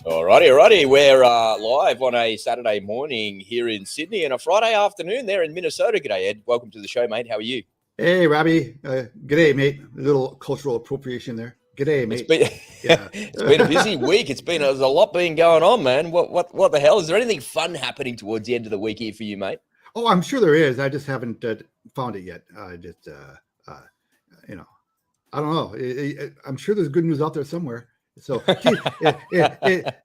Alrighty. We're live on a Saturday morning here in Sydney and a Friday afternoon there in Minnesota. G'day, Ed. Welcome to the show, mate. How are you? Hey, Robbie. G'day, mate. A little cultural appropriation there. G'day, mate. It's been a busy week. There's a lot been going on, man. What the hell? Is there anything fun happening towards the end of the week here for you, mate? Oh, I'm sure there is. I just haven't found it yet. I don't know. I'm sure there's good news out there somewhere. So please,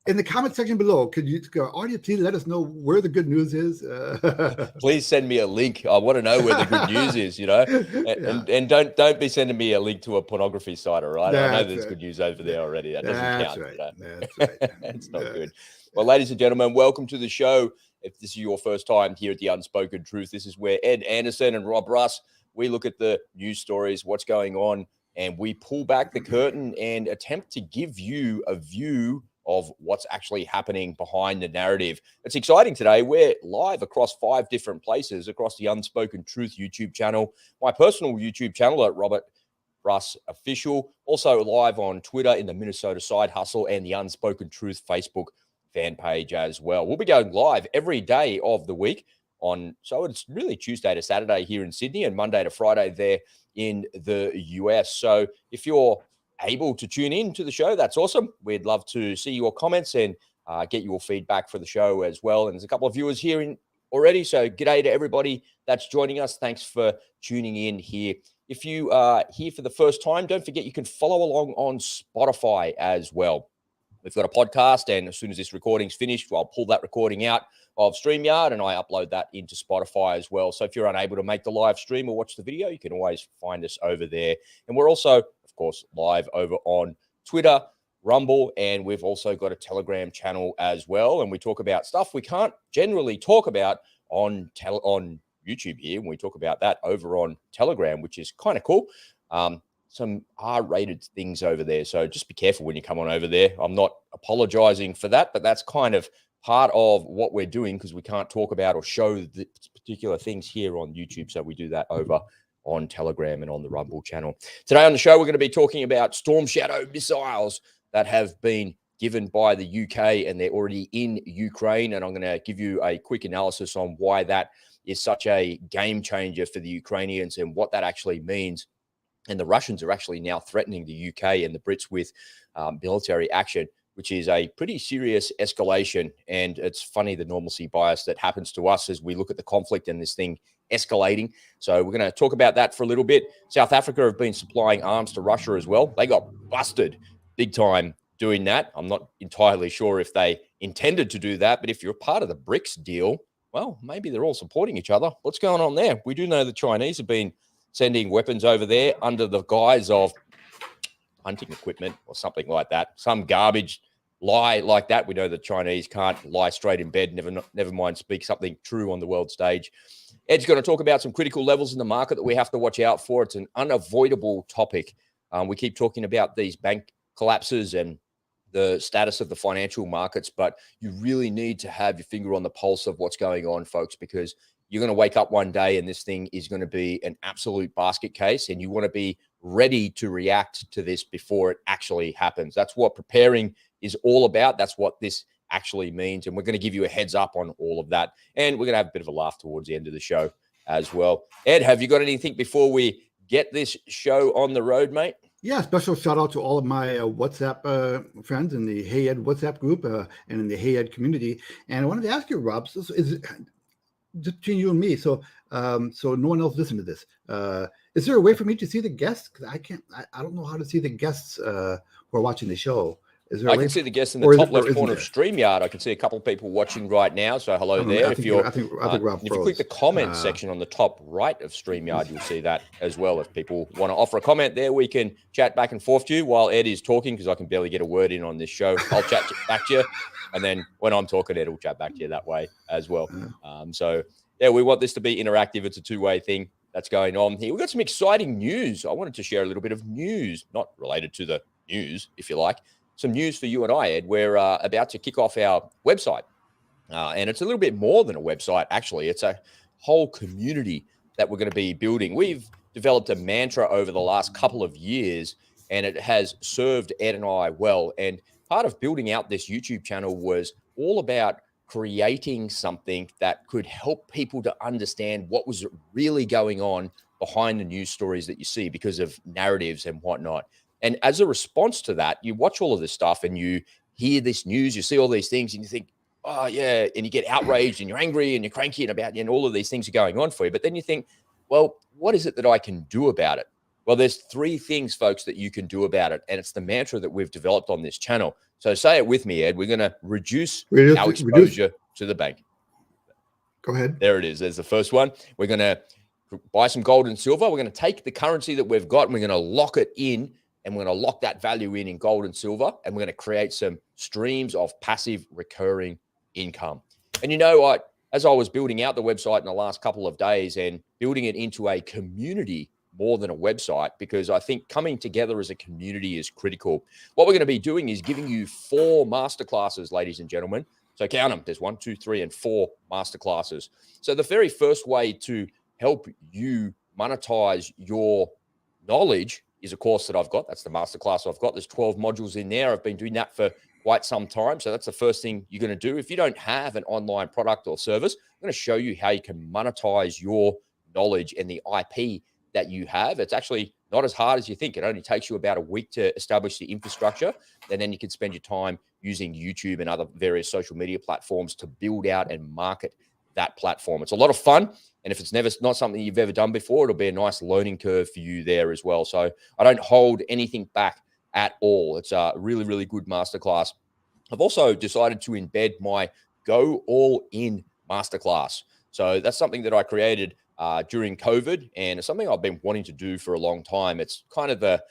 in the comment section below, could audience please let us know where the good news is? Please send me a link. I want to know where the good news is, and don't be sending me a link to a pornography site, all right? I know there's good news over there already. That doesn't count. Right. That's right. It's not good. Well, ladies and gentlemen, welcome to the show. If this is your first time here at The Unspoken Truth, this is where Ed Anderson and Rob Russ, we look at the news stories, what's going on, and we pull back the curtain and attempt to give you a view of what's actually happening behind the narrative. It's exciting today. We're live across 5 different places, across the Unspoken Truth YouTube channel, my personal YouTube channel at Robert Russ Official, also live on Twitter in the Minnesota Side Hustle and the Unspoken Truth Facebook fan page as well. We'll be going live every day of the week so it's really Tuesday to Saturday here in Sydney and Monday to Friday there in the US. So if you're able to tune in to the show, that's awesome. We'd love to see your comments and get your feedback for the show as well. And there's a couple of viewers here already. So g'day to everybody that's joining us. Thanks for tuning in here. If you are here for the first time, don't forget you can follow along on Spotify as well. We've got a podcast, and as soon as this recording's finished, I'll pull that recording out of StreamYard and I upload that into Spotify as well. So if you're unable to make the live stream or watch the video, you can always find us over there. And we're also, of course, live over on Twitter, Rumble, and we've also got a Telegram channel as well. And we talk about stuff we can't generally talk about on YouTube here. And we talk about that over on Telegram, which is kind of cool. Some R-rated things over there. So just be careful when you come on over there. I'm not apologizing for that, but that's kind of part of what we're doing because we can't talk about or show the particular things here on YouTube. So we do that over on Telegram and on the Rumble channel. Today on the show, we're going to be talking about Storm Shadow missiles that have been given by the UK and they're already in Ukraine. And I'm going to give you a quick analysis on why that is such a game changer for the Ukrainians and what that actually means. And the Russians are actually now threatening the UK and the Brits with military action, which is a pretty serious escalation. And it's funny, the normalcy bias that happens to us as we look at the conflict and this thing escalating. So we're going to talk about that for a little bit. South Africa have been supplying arms to Russia as well. They got busted big time doing that. I'm not entirely sure if they intended to do that, but if you're part of the BRICS deal, well, maybe they're all supporting each other. What's going on there? We do know the Chinese have been sending weapons over there under the guise of hunting equipment or something like that. Some garbage lie like that. We know the Chinese can't lie straight in bed, never mind speak something true on the world stage. Ed's going to talk about some critical levels in the market that we have to watch out for. It's an unavoidable topic. We keep talking about these bank collapses and the status of the financial markets, but you really need to have your finger on the pulse of what's going on, folks, because you're going to wake up one day and this thing is going to be an absolute basket case, and you want to be ready to react to this before it actually happens. That's what preparing is all about. That's what this actually means. And we're going to give you a heads up on all of that. And we're going to have a bit of a laugh towards the end of the show as well. Ed, have you got anything before we get this show on the road, mate? Yeah, special shout out to all of my WhatsApp friends in the Hey Ed WhatsApp group and in the Hey Ed community. And I wanted to ask you, Rob, just between you and me, so no one else listen to this. Is there a way for me to see the guests? Because I don't know how to see the guests who are watching the show. I can see the guests in the top left corner of StreamYard. I can see a couple of people watching right now. So hello there. If you click the comment section on the top right of StreamYard, you'll see that as well. If people want to offer a comment there, we can chat back and forth to you while Ed is talking, because I can barely get a word in on this show. I'll chat back to you. And then when I'm talking, Ed will chat back to you that way as well. So yeah, we want this to be interactive. It's a two-way thing that's going on here. We've got some exciting news. I wanted to share a little bit of news, not related to the news, if you like. Some news for you and I, Ed. We're about to kick off our website. And it's a little bit more than a website, actually. It's a whole community that we're going to be building. We've developed a mantra over the last couple of years, and it has served Ed and I well. And part of building out this YouTube channel was all about creating something that could help people to understand what was really going on behind the news stories that you see because of narratives and whatnot. And as a response to that, you watch all of this stuff and you hear this news, you see all these things and you think, oh yeah, and you get outraged and you're angry and you're cranky and all of these things are going on for you. But then you think, well, what is it that I can do about it? Well, there's 3 things, folks, that you can do about it. And it's the mantra that we've developed on this channel. So say it with me, Ed. We're going to reduce our exposure to the bank. Go ahead. There it is. There's the first one. We're going to buy some gold and silver. We're going to take the currency that we've got and we're going to lock it in, and we're going to lock that value in gold and silver. And we're going to create some streams of passive recurring income. And as I was building out the website in the last couple of days and building it into a community more than a website, because I think coming together as a community is critical. What we're going to be doing is giving you 4 masterclasses, ladies and gentlemen. So count them. There's 1, 2, 3, and 4 masterclasses. So the very first way to help you monetize your knowledge is a course that I've got. That's the masterclass I've got. There's 12 modules in there. I've been doing that for quite some time. So that's the first thing you're going to do. If you don't have an online product or service, I'm going to show you how you can monetize your knowledge and the IP that you have. It's actually not as hard as you think. It only takes you about a week to establish the infrastructure, and then you can spend your time using YouTube and other various social media platforms to build out and market that platform. It's a lot of fun, and if it's not something you've ever done before, it'll be a nice learning curve for you there as well. So I don't hold anything back at all. It's a really, really good masterclass. I've also decided to embed my Go All In masterclass. So that's something that I created during COVID, and it's something I've been wanting to do for a long time. It's kind of the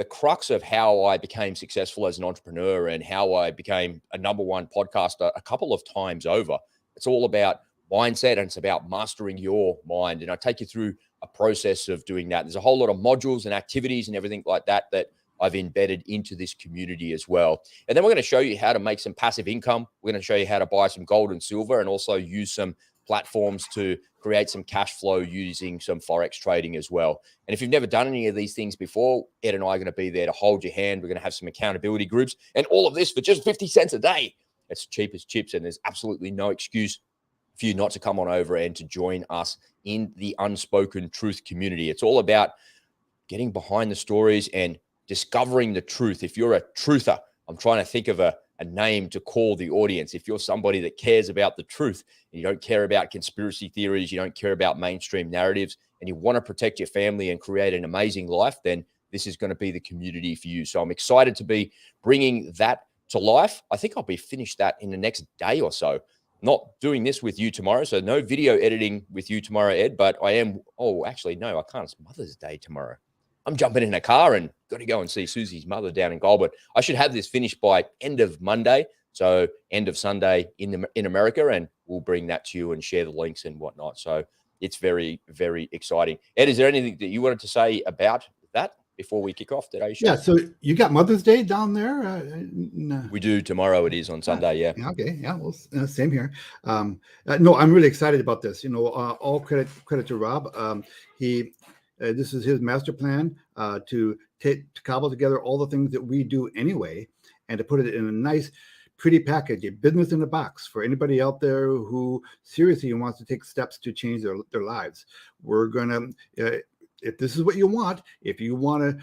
crux of how I became successful as an entrepreneur and how I became a #1 podcaster a couple of times over. It's all about mindset, and it's about mastering your mind. And I take you through a process of doing that. There's a whole lot of modules and activities and everything like that I've embedded into this community as well. And then we're going to show you how to make some passive income. We're going to show you how to buy some gold and silver, and also use some platforms to create some cash flow using some Forex trading as well. And if you've never done any of these things before, Ed and I are going to be there to hold your hand. We're going to have some accountability groups, and all of this for just 50 cents a day. It's cheap as chips, and there's absolutely no excuse for you not to come on over and to join us in the Unspoken Truth community. It's all about getting behind the stories and discovering the truth. If you're a truther, I'm trying to think of a name to call the audience. If you're somebody that cares about the truth and you don't care about conspiracy theories, you don't care about mainstream narratives, and you want to protect your family and create an amazing life, then this is going to be the community for you. So I'm excited to be bringing that to life. I think I'll be finished that in the next day or so. Not doing this with you tomorrow, so no video editing with you tomorrow, Ed, but I am, actually, no, I can't. It's Mother's Day tomorrow. I'm jumping in a car and got to go and see Susie's mother down in Goulburn. I should have this finished by end of Monday, so end of Sunday in America, and we'll bring that to you and share the links and whatnot. So it's very, very exciting. Ed, is there anything that you wanted to say about that before we kick off today? Yeah, so you got Mother's Day down there? No. We do. Tomorrow it is on Sunday, yeah. Okay, yeah, well, same here. No, I'm really excited about this. All credit to Rob. This is his master plan to cobble together all the things that we do anyway, and to put it in a nice, pretty package, a business in a box for anybody out there who seriously wants to take steps to change their lives. We're gonna, if this is what you want, if you want to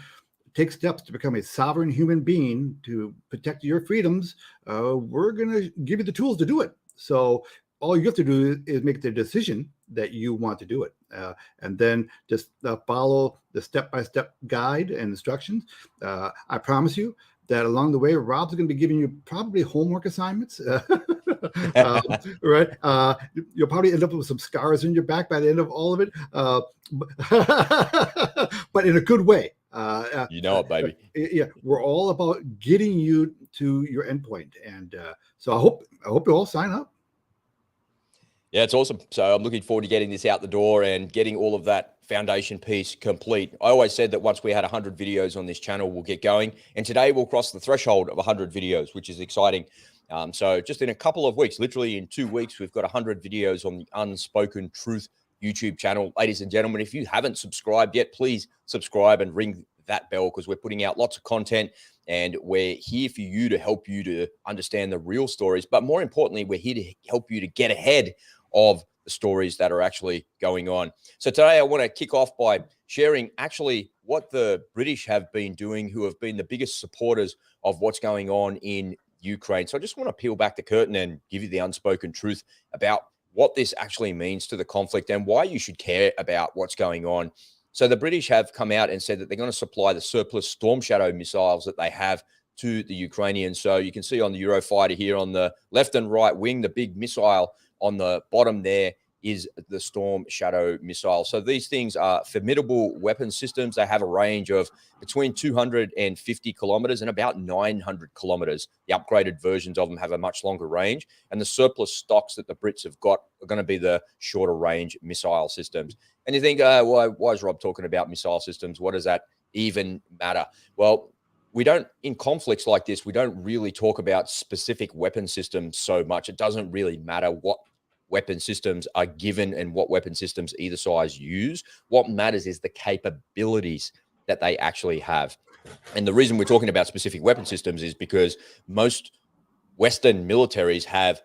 take steps to become a sovereign human being to protect your freedoms, we're gonna give you the tools to do it. So all you have to do is make the decision that you want to do it, and then just follow the step-by-step guide and instructions. I promise you that along the way, Rob's going to be giving you probably homework assignments, right? You'll probably end up with some scars in your back by the end of all of it, but in a good way. You know it, baby. Yeah, we're all about getting you to your endpoint, and so I hope you all sign up. Yeah, it's awesome. So I'm looking forward to getting this out the door and getting all of that foundation piece complete. I always said that once we had 100 videos on this channel, we'll get going. And today we'll cross the threshold of 100 videos, which is exciting. So just in a couple of weeks, literally in 2 weeks, we've got 100 videos on the Unspoken Truth YouTube channel. Ladies and gentlemen, if you haven't subscribed yet, please subscribe and ring that bell, because we're putting out lots of content and we're here for you to help you to understand the real stories. But more importantly, we're here to help you to get ahead of the stories that are actually going on. So today I want to kick off by sharing actually what the British have been doing, who have been the biggest supporters of what's going on in Ukraine. So I just want to peel back the curtain and give you the unspoken truth about what this actually means to the conflict and why you should care about what's going on. So the British have come out and said that they're going to supply the surplus Storm Shadow missiles that they have to the Ukrainians. So you can see on the Eurofighter here on the left and right wing, the big missile on the bottom there is the Storm Shadow missile. So these things are formidable weapon systems. They have a range of between 250 kilometers and about 900 kilometers. The upgraded versions of them have a much longer range. And the surplus stocks that the Brits have got are going to be the shorter range missile systems. And you think, why is Rob talking about missile systems? What does that even matter? Well, we don't, in conflicts like this, we don't really talk about specific weapon systems so much. It doesn't really matter what weapon systems are given and what weapon systems either side use. What matters is the capabilities that they actually have. And the reason we're talking about specific weapon systems is because most Western militaries have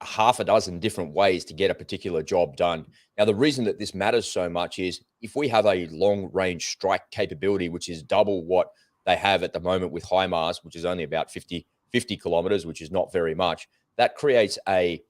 half a dozen different ways to get a particular job done. Now, the reason that this matters so much is if we have a long-range strike capability, which is double what they have at the moment with HIMARS, which is only about 50 kilometers, which is not very much, that creates a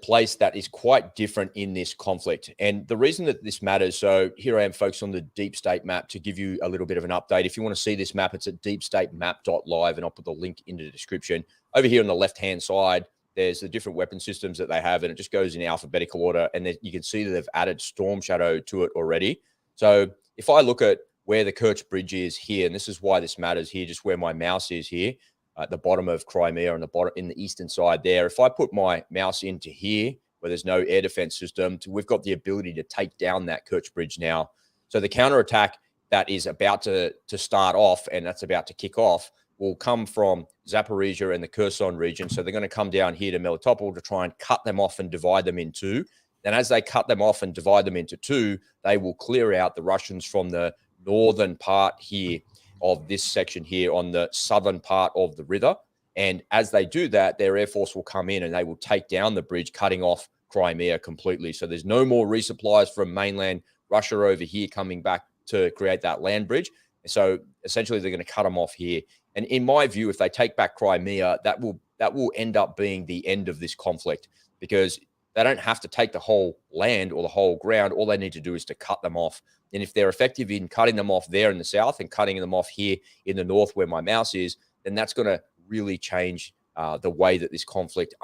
place that is quite different in this conflict. And the reason that this matters, so here I am focused on the deep state map to give you a little bit of an update. If you want to see this map, it's at deepstatemap.live, and I'll put the link in the description. Over here on the left-hand side, there's the different weapon systems that they have, and it just goes in alphabetical order. And you can see that they've added Storm Shadow to it already. So if I look at where the Kerch Bridge is here, and this is why this matters here, just where my mouse is here, at the bottom of Crimea and the bottom in the eastern side there. If I put my mouse into here, where there's no air defense system, we've got the ability to take down that Kerch Bridge now. So the counterattack that is about to start off, and that's about to kick off, will come from Zaporizhia and the Kherson region. So they're going to come down here to Melitopol to try and cut them off and divide them in two. And as they cut them off and divide them into two, they will clear out the Russians from the northern part here of this section here on the southern part of the river. And as they do that, their air force will come in and they will take down the bridge, cutting off Crimea completely. So there's no more resupplies from mainland Russia over here coming back to create that land bridge. So essentially they're going to cut them off here. And in my view, if they take back Crimea, that will end up being the end of this conflict, because they don't have to take the whole land or the whole ground. All they need to do is to cut them off. And if they're effective in cutting them off there in the south and cutting them off here in the north where my mouse is, then that's going to really change the way that this conflict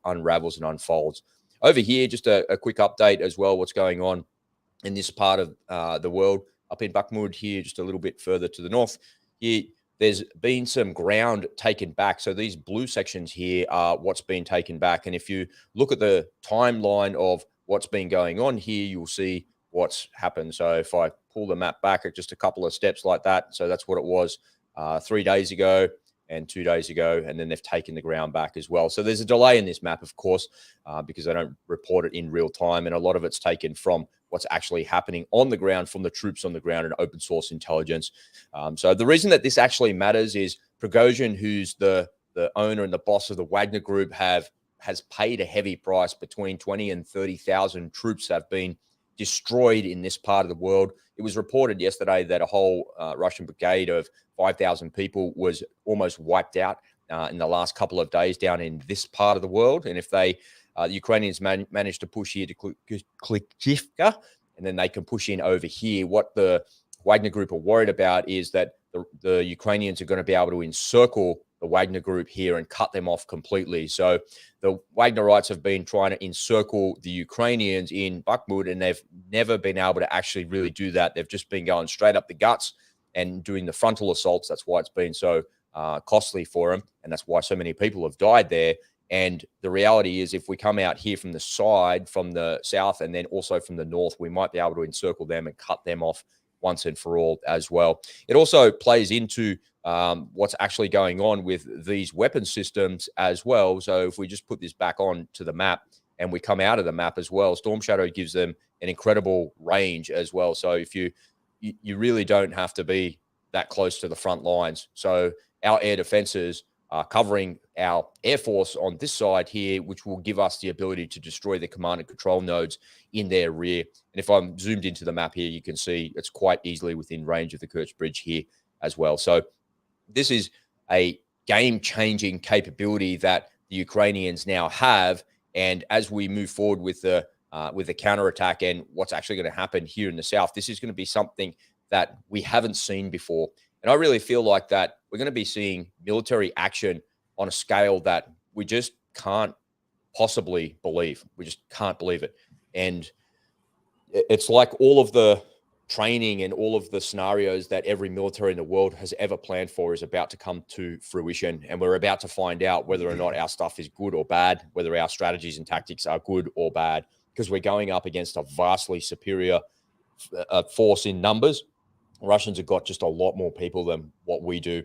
unravels and unfolds. Over here, just a quick update as well, what's going on in this part of the world. Up in Bakhmut here, just a little bit further to the north, here, there's been some ground taken back. So these blue sections here are what's been taken back. And if you look at the timeline of what's been going on here, you'll see what's happened. So if I pull the map back at just a couple of steps like that, so that's what it was 3 days ago and 2 days ago, and then they've taken the ground back as well. So there's a delay in this map, of course, because they don't report it in real time, and a lot of it's taken from what's actually happening on the ground, from the troops on the ground and open source intelligence. So the reason that this actually matters is Prigozhin, who's the owner and the boss of the Wagner Group, has paid a heavy price. Between 20 and 30,000 troops have been destroyed in this part of the world. It was reported yesterday that a whole Russian brigade of 5,000 people was almost wiped out in the last couple of days down in this part of the world. And if the Ukrainians manage to push here to Klikivka, and then they can push in over here, what the Wagner Group are worried about is that the Ukrainians are going to be able to encircle the Wagner Group here and cut them off completely. So the Wagnerites have been trying to encircle the Ukrainians in Bakhmut, and they've never been able to actually really do that. They've just been going straight up the guts and doing the frontal assaults. That's why it's been so costly for them, and that's why so many people have died there. And the reality is, if we come out here from the side, from the south, and then also from the north, we might be able to encircle them and cut them off once and for all as well. It also plays into what's actually going on with these weapon systems as well. So if we just put this back on to the map and we come out of the map as well, Storm Shadow gives them an incredible range as well. So if you you really don't have to be that close to the front lines. So our air defenses are covering our air force on this side here, which will give us the ability to destroy the command and control nodes in their rear. And if I'm zoomed into the map here, you can see it's quite easily within range of the Kerch Bridge here as well. So this is a game-changing capability that the Ukrainians now have. And as we move forward with the counterattack and what's actually going to happen here in the south, this is going to be something that we haven't seen before. And I really feel like that we're going to be seeing military action on a scale that we just can't possibly believe. We just can't believe it. And it's like all of the training and all of the scenarios that every military in the world has ever planned for is about to come to fruition. And we're about to find out whether or not our stuff is good or bad, whether our strategies and tactics are good or bad, because we're going up against a vastly superior force in numbers. Russians have got just a lot more people than what we do.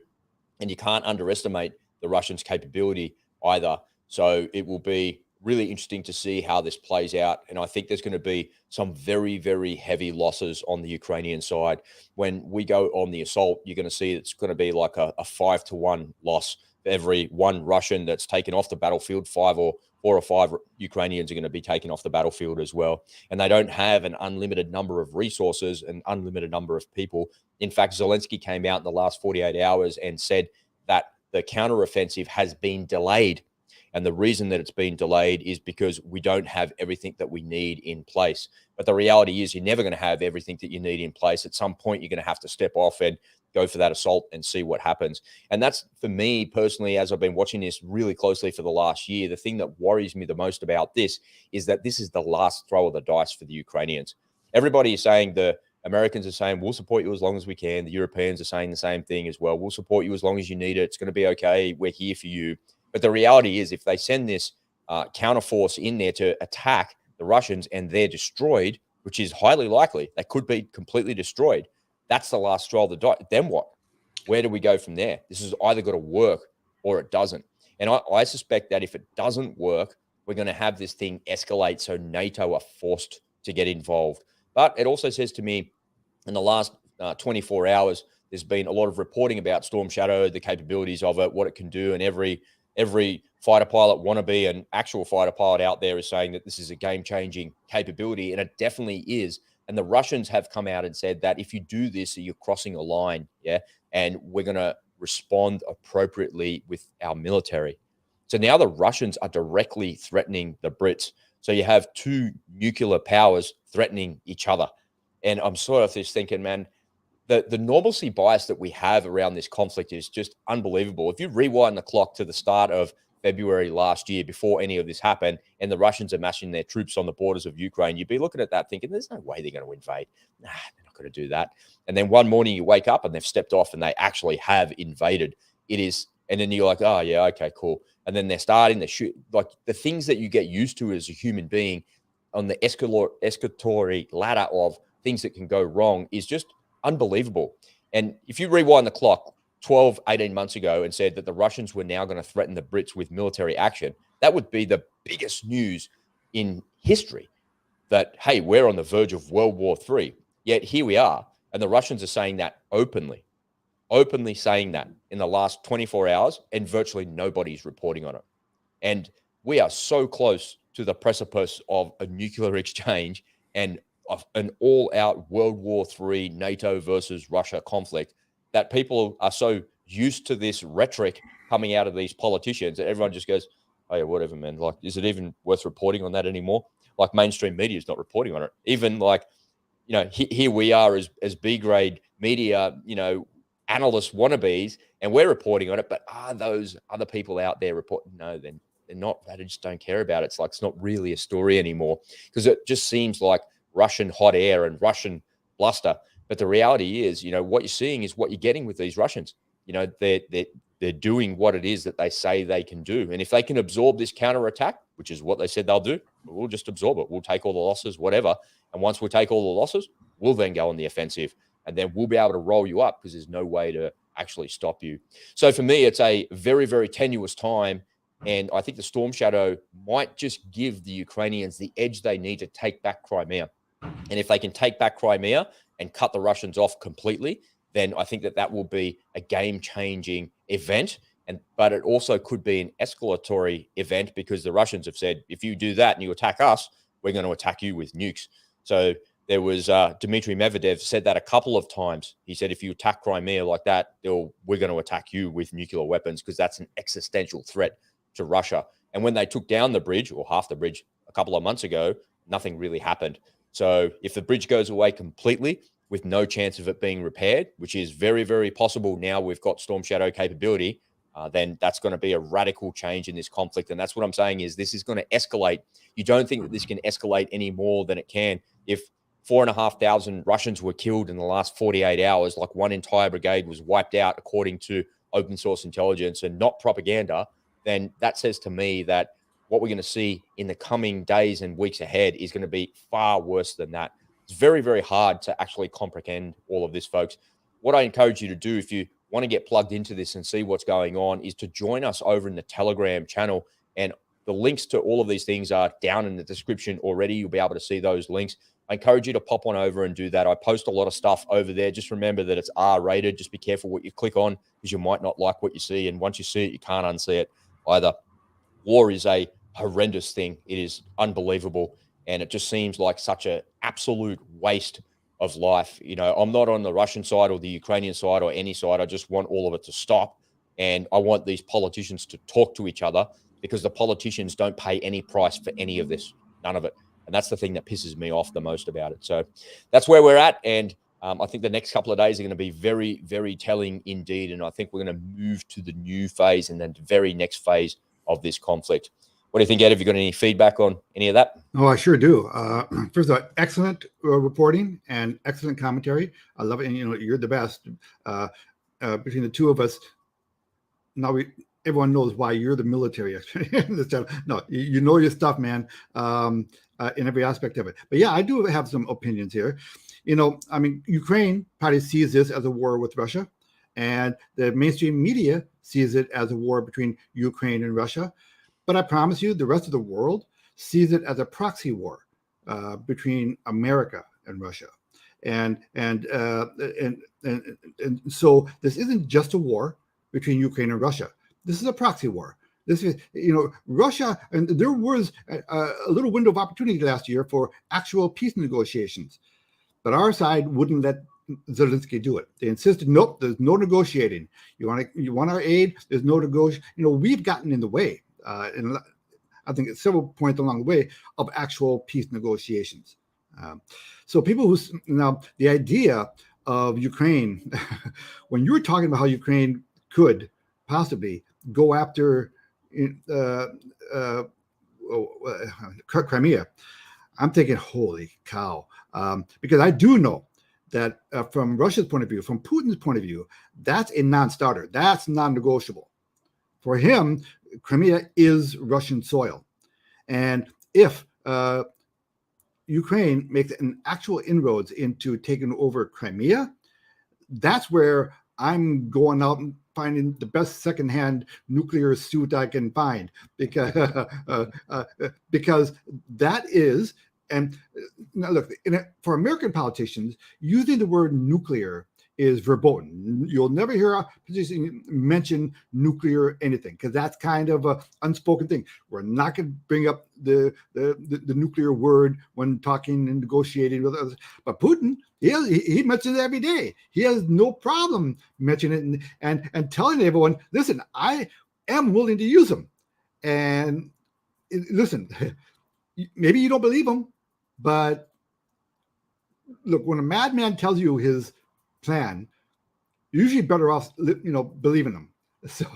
And you can't underestimate the Russians' capability either. So it will be really interesting to see how this plays out. And I think there's going to be some very, very heavy losses on the Ukrainian side. When we go on the assault, you're going to see it's going to be like a 5-to-1 loss for every one Russian that's taken off the battlefield. 4 or 5 Ukrainians are going to be taken off the battlefield as well. And they don't have an unlimited number of resources, an unlimited number of people. In fact, Zelensky came out in the last 48 hours and said that the counteroffensive has been delayed. And the reason that it's been delayed is because we don't have everything that we need in place. But the reality is you're never going to have everything that you need in place. At some point, you're going to have to step off and go for that assault and see what happens. And that's, for me personally, as I've been watching this really closely for the last year, the thing that worries me the most about this is that this is the last throw of the dice for the Ukrainians. Everybody is saying, the Americans are saying, we'll support you as long as we can. The Europeans are saying the same thing as well. We'll support you as long as you need it. It's going to be okay. We're here for you. But the reality is, if they send this counterforce in there to attack the Russians and they're destroyed, which is highly likely, they could be completely destroyed, that's the last straw of the die. Then what? Where do we go from there? This has either got to work or it doesn't. And I suspect that if it doesn't work, we're going to have this thing escalate, so NATO are forced to get involved. But it also says to me, in the last 24 hours, there's been a lot of reporting about Storm Shadow, the capabilities of it, what it can do, and every fighter pilot wannabe and actual fighter pilot out there is saying that this is a game-changing capability, and it definitely is. And the Russians have come out and said that if you do this, you're crossing a line, and we're going to respond appropriately with our military. So now the Russians are directly threatening the Brits. So you have two nuclear powers threatening each other. And I'm sort of just thinking, man, the normalcy bias that we have around this conflict is just unbelievable. If you rewind the clock to the start of February last year, before any of this happened, and the Russians are massing their troops on the borders of Ukraine, you'd be looking at that thinking, there's no way they're going to invade. Nah, they're not going to do that. And then one morning you wake up and they've stepped off and they actually have invaded. And then you're like, oh yeah, okay, cool. And then they're starting to shoot, like the things that you get used to as a human being on the escalatory ladder of things that can go wrong is just unbelievable. And if you rewind the clock 12, 18 months ago and said that the Russians were now going to threaten the Brits with military action, that would be the biggest news in history, that, hey, we're on the verge of World War III. Yet here we are. And the Russians are saying that openly saying that in the last 24 hours, and virtually nobody's reporting on it. And we are so close to the precipice of a nuclear exchange and of an all-out World War III NATO versus Russia conflict that people are so used to this rhetoric coming out of these politicians that everyone just goes, oh yeah, whatever, man. Like, is it even worth reporting on that anymore? Like, mainstream media is not reporting on it. Even like, you know, here we are as B-grade media, you know, analyst wannabes, and we're reporting on it. But are those other people out there reporting? No, they're not. They just don't care about it. It's like, it's not really a story anymore, because it just seems like Russian hot air and Russian bluster. But the reality is, you know, what you're seeing is what you're getting with these Russians. You know, they're doing what it is that they say they can do. And if they can absorb this counterattack, which is what they said they'll do, we'll just absorb it. We'll take all the losses, whatever. And once we take all the losses, we'll then go on the offensive. And then we'll be able to roll you up, because there's no way to actually stop you. So for me, it's a very, very tenuous time. And I think the Storm Shadow might just give the Ukrainians the edge they need to take back Crimea. And if they can take back Crimea and cut the Russians off completely, then I think that that will be a game-changing event. But it also could be an escalatory event, because the Russians have said, if you do that and you attack us, we're going to attack you with nukes. So there was Dmitry Medvedev said that a couple of times. He said, if you attack Crimea like that, we're going to attack you with nuclear weapons, because that's an existential threat to Russia. And when they took down the bridge, or half the bridge, a couple of months ago, nothing really happened. So if the bridge goes away completely with no chance of it being repaired, which is very, very possible now we've got Storm Shadow capability, then that's going to be a radical change in this conflict. And that's what I'm saying, is this is going to escalate. You don't think that this can escalate any more than it can. If 4,500 Russians were killed in the last 48 hours, like one entire brigade was wiped out, according to open source intelligence and not propaganda, then that says to me that what we're going to see in the coming days and weeks ahead is going to be far worse than that. It's very, very hard to actually comprehend all of this, folks. What I encourage you to do, if you want to get plugged into this and see what's going on, is to join us over in the Telegram channel. And the links to all of these things are down in the description already. You'll be able to see those links. I encourage you to pop on over and do that. I post a lot of stuff over there. Just remember that it's R-rated. Just be careful what you click on, because you might not like what you see. And once you see it, you can't unsee it either. War is a horrendous thing. It is unbelievable. And it just seems like such an absolute waste of life. You know, I'm not on the Russian side or the Ukrainian side or any side. I just want all of it to stop. And I want these politicians to talk to each other, because the politicians don't pay any price for any of this, none of it. And that's the thing that pisses me off the most about it. So that's where we're at. And I think the next couple of days are going to be very, very telling indeed. And I think we're going to move to the new phase, and then the very next phase of this conflict. What do you think, Ed? Have you got any feedback on any of that? Oh, I sure do. First of all, excellent reporting and excellent commentary. I love it. And, you're the best. Between the two of us, now everyone knows why you're the military expert in this channel. No, you know your stuff, man, in every aspect of it. But yeah, I do have some opinions here. I mean, Ukraine probably sees this as a war with Russia, and the mainstream media sees it as a war between Ukraine and Russia. But I promise you, the rest of the world sees it as a proxy war between America and Russia. And so this isn't just a war between Ukraine and Russia. This is a proxy war. This is, Russia, and there was a little window of opportunity last year for actual peace negotiations, but our side wouldn't let Zelensky do it. They insisted, nope, there's no negotiating. You want our aid? There's no negotiation. We've gotten in the way, and I think at several points along the way, of actual peace negotiations. So people now the idea of Ukraine, when you were talking about how Ukraine could possibly go after Crimea, I'm thinking, holy cow, because I do know that from Russia's point of view, from Putin's point of view, that's a non-starter. That's non-negotiable. For him, Crimea is Russian soil. And if Ukraine makes an actual inroads into taking over Crimea, that's where I'm going out and finding the best secondhand nuclear suit I can find, because that is. And now look, for American politicians, using the word nuclear is verboten. You'll never hear a politician mention nuclear anything, because that's kind of an unspoken thing. We're not going to bring up the nuclear word when talking and negotiating with others. But Putin, he mentions it every day. He has no problem mentioning it and telling everyone, listen, I am willing to use them. And listen, maybe you don't believe him, but look, when a madman tells you his plan, you're usually better off, believing them. So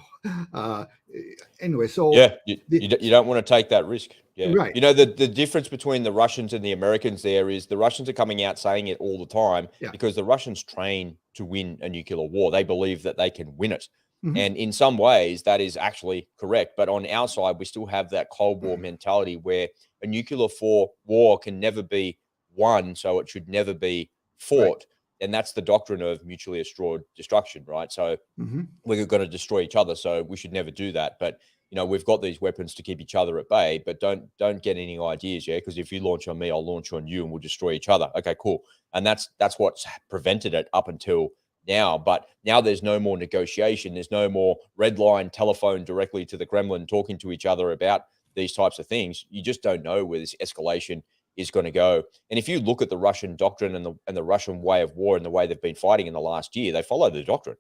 anyway, so yeah, you don't want to take that risk. Yeah, right. The difference between the Russians and the Americans there is the Russians are coming out saying it all the time, because the Russians train to win a nuclear war. They believe that they can win it. Mm-hmm. And in some ways that is actually correct. But on our side, we still have that Cold War mentality where a nuclear war can never be won, so it should never be fought. Right. And that's the doctrine of mutually assured destruction, right? So we're going to destroy each other, so we should never do that. But, we've got these weapons to keep each other at bay, but don't get any ideas, yeah? Because if you launch on me, I'll launch on you and we'll destroy each other. Okay, cool. And that's what's prevented it up until now. But now there's no more negotiation. There's no more red line telephone directly to the Kremlin talking to each other about these types of things. You just don't know where this escalation is going to go. And if you look at the Russian doctrine and the Russian way of war and the way they've been fighting in the last year, they follow the doctrine.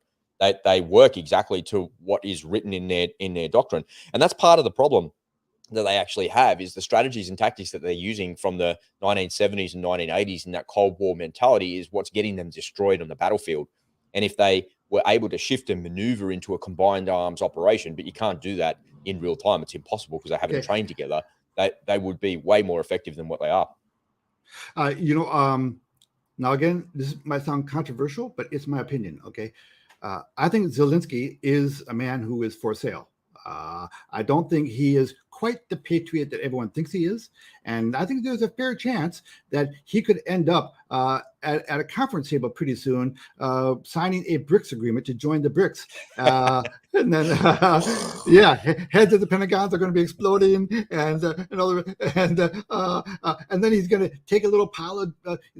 They work exactly to what is written in their doctrine. And that's part of the problem that they actually have, is the strategies and tactics that they're using from the 1970s and 1980s and that Cold War mentality is what's getting them destroyed on the battlefield. And if they were able to shift and maneuver into a combined arms operation, but you can't do that in real time, it's impossible because they haven't trained together, they would be way more effective than what they are. Now again, this might sound controversial, but it's my opinion. Okay. I think Zelensky is a man who is for sale. I don't think he is quite the patriot that everyone thinks he is. And I think there's a fair chance that he could end up at a conference table pretty soon, signing a BRICS agreement to join the BRICS. And then, heads of the Pentagons are going to be exploding, and then he's going to take a little pile of,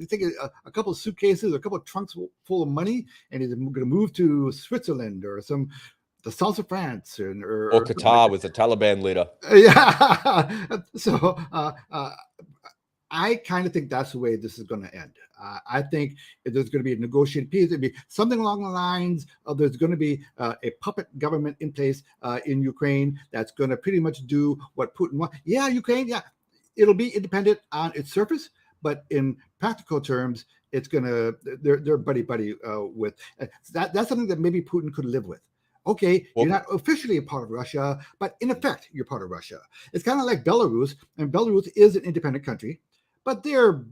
take a couple of suitcases, a couple of trunks full of money, and he's going to move to Switzerland or the south of France, or Qatar with the Taliban leader. Yeah. So I kind of think that's the way this is going to end. I think if there's going to be a negotiated peace, it'd be something along the lines of there's going to be a puppet government in place in Ukraine that's going to pretty much do what Putin wants. Yeah, Ukraine, it'll be independent on its surface, but in practical terms, it's going to, they're buddy with. That's something that maybe Putin could live with. Okay, you're not officially a part of Russia, but in effect, you're part of Russia. It's kind of like Belarus, and Belarus is an independent country, but they're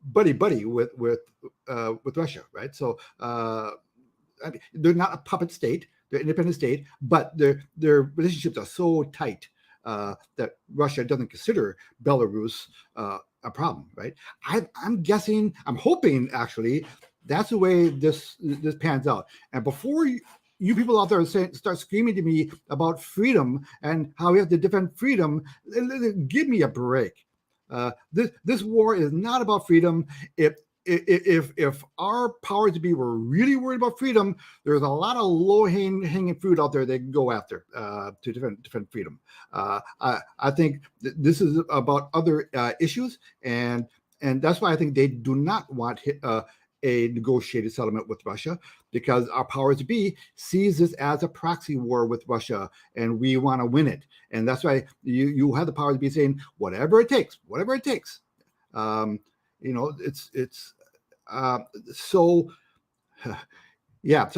buddy with Russia, right? So they're not a puppet state; they're an independent state, but their relationships are so tight that Russia doesn't consider Belarus a problem, right? I'm guessing, I'm hoping actually, that's the way this pans out. And before you people out there start screaming to me about freedom and how we have to defend freedom, give me a break. This war is not about freedom. If our powers to be were really worried about freedom, there's a lot of low-hanging fruit out there they can go after to defend freedom. I think this is about other issues, and that's why I think they do not want a negotiated settlement with Russia, because our powers to be sees this as a proxy war with Russia, and we want to win it. And that's why you have the powers to be saying whatever it takes. So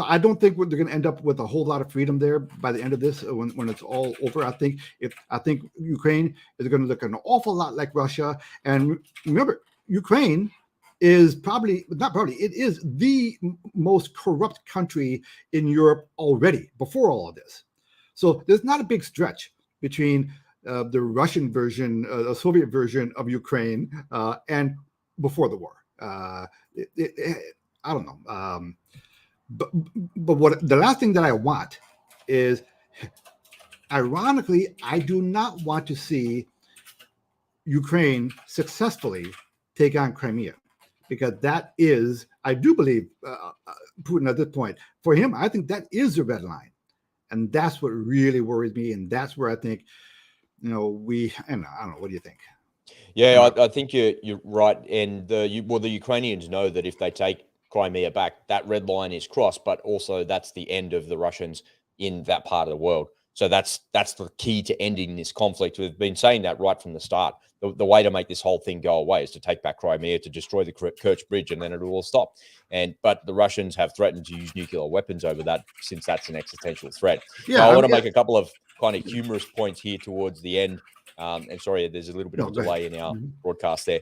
I don't think they're going to end up with a whole lot of freedom there by the end of this when it's all over. I think Ukraine is going to look an awful lot like Russia. And remember, Ukraine is it is the most corrupt country in Europe already before all of this. So there's not a big stretch between the Russian version, the Soviet version of Ukraine and before the war. I don't know. But what the last thing that I want is, ironically, I do not want to see Ukraine successfully take on Crimea, because that is, I do believe, Putin at this point, for him, I think that is the red line. And that's what really worries me. And that's where I think, I don't know, what do you think? Yeah, I think you're right. And the Ukrainians know that if they take Crimea back, that red line is crossed, but also that's the end of the Russians in that part of the world. So that's the key to ending this conflict. We've been saying that right from the start. The way to make this whole thing go away is to take back Crimea, to destroy the Kerch Bridge, and then it'll all stop. But the Russians have threatened to use nuclear weapons over that, since that's an existential threat. Yeah, now, I want to make a couple of kind of humorous points here towards the end. And sorry, there's a little bit of a delay in our broadcast there.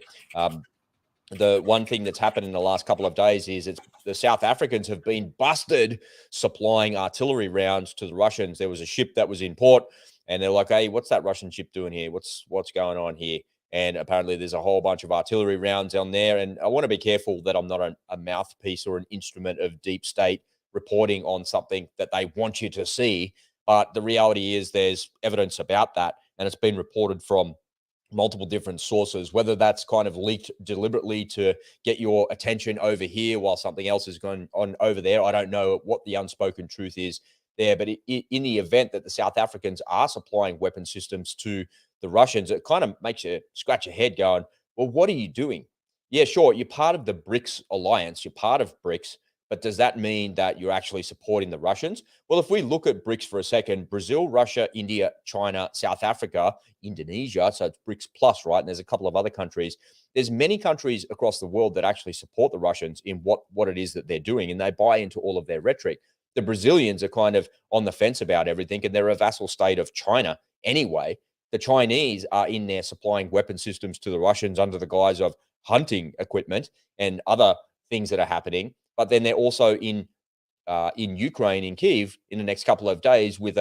The one thing that's happened in the last couple of days is the South Africans have been busted supplying artillery rounds to the Russians. There was a ship that was in port, and they're like, "Hey, what's that Russian ship doing here? What's going on here?" And apparently there's a whole bunch of artillery rounds on there. And I want to be careful that I'm not a mouthpiece or an instrument of deep state reporting on something that they want you to see. But the reality is there's evidence about that, and it's been reported from multiple different sources, whether that's kind of leaked deliberately to get your attention over here while something else is going on over there. I don't know what the unspoken truth is there, but in the event that the South Africans are supplying weapon systems to the Russians, it kind of makes you scratch your head going, well, what are you doing? Yeah, sure, you're part of the BRICS alliance, you're part of BRICS, but does that mean that you're actually supporting the Russians? Well, if we look at BRICS for a second, Brazil, Russia, India, China, South Africa, Indonesia, so it's BRICS plus, right? And there's a couple of other countries. There's many countries across the world that actually support the Russians in what it is that they're doing, and they buy into all of their rhetoric. The Brazilians are kind of on the fence about everything, and they're a vassal state of China anyway. The Chinese are in there supplying weapon systems to the Russians under the guise of hunting equipment and other things that are happening. But then they're also in Ukraine, in Kyiv, in the next couple of days with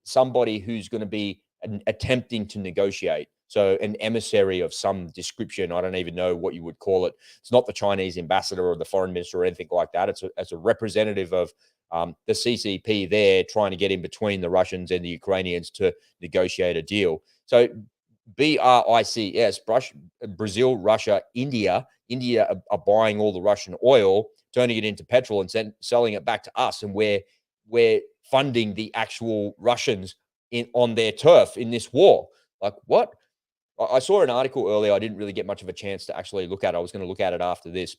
somebody who's going to be attempting to negotiate. So an emissary of some description. I don't even know what you would call it. It's not the Chinese ambassador or the foreign minister or anything like that. It's a representative of the CCP there trying to get in between the Russians and the Ukrainians to negotiate a deal. So BRICS, Brazil, Russia, India are buying all the Russian oil, turning it into petrol and selling it back to us. And we're funding the actual Russians on their turf in this war. Like, what? I saw an article earlier. I didn't really get much of a chance to actually look at it. I was going to look at it after this.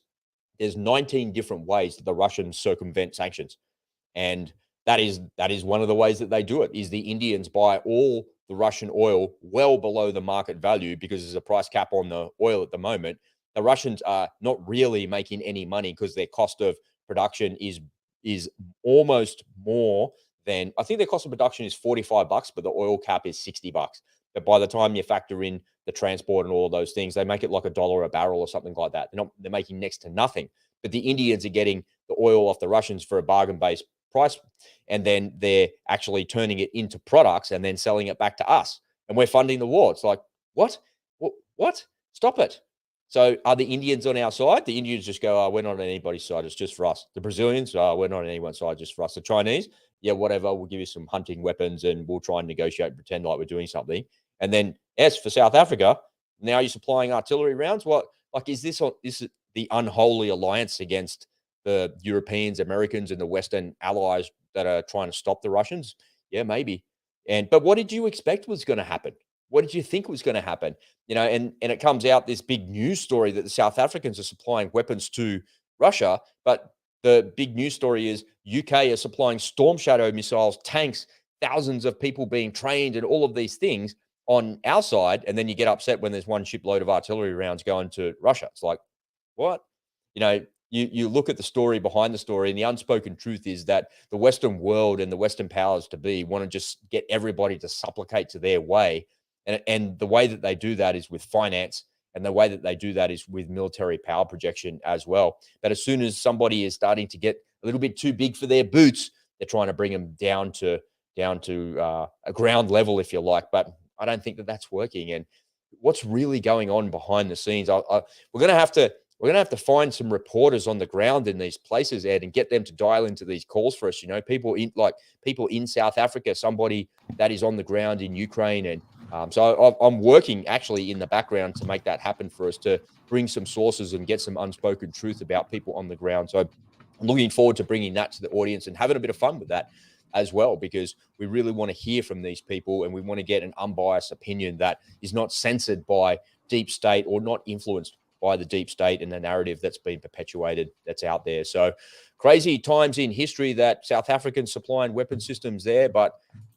There's 19 different ways that the Russians circumvent sanctions. And that is one of the ways that they do it, is the Indians buy all the Russian oil well below the market value because there's a price cap on the oil at the moment. The Russians are not really making any money because their cost of production is almost more than, I think their cost of production is $45, but the oil cap is $60. But by the time you factor in the transport and all of those things, they make it like $1 a barrel or something like that. They're making next to nothing. But the Indians are getting the oil off the Russians for a bargain-based price, and then they're actually turning it into products and then selling it back to us. And we're funding the war. It's like, what? Stop it. So are the Indians on our side? The Indians just go, oh, we're not on anybody's side. It's just for us. The Brazilians, we're not on anyone's side, just for us. The Chinese, yeah, whatever. We'll give you some hunting weapons and we'll try and negotiate and pretend like we're doing something. And then as for South Africa, now you're supplying artillery rounds. What, like, is this the unholy alliance against the Europeans, Americans, and the Western allies that are trying to stop the Russians? Yeah, maybe. But what did you expect was going to happen? What did you think was going to happen? And it comes out this big news story that the South Africans are supplying weapons to Russia, but the big news story is UK is supplying Storm Shadow missiles, tanks, thousands of people being trained, and all of these things on our side. And then you get upset when there's one shipload of artillery rounds going to Russia. It's like, what? You look at the story behind the story, and the unspoken truth is that the Western world and the Western powers to be want to just get everybody to supplicate to their way. And the way that they do that is with finance, and the way that they do that is with military power projection as well. But as soon as somebody is starting to get a little bit too big for their boots, they're trying to bring them down to a ground level, if you like. But I don't think that that's working. And what's really going on behind the scenes? We're going to have to find some reporters on the ground in these places, Ed, and get them to dial into these calls for us. People in South Africa, somebody that is on the ground in Ukraine, and so I'm working actually in the background to make that happen for us, to bring some sources and get some unspoken truth about people on the ground. So I'm looking forward to bringing that to the audience and having a bit of fun with that as well, because we really want to hear from these people, and we want to get an unbiased opinion that is not censored by deep state or not influenced by the deep state and the narrative that's been perpetuated that's out there. So crazy times in history that South Africans supplying weapon systems there. But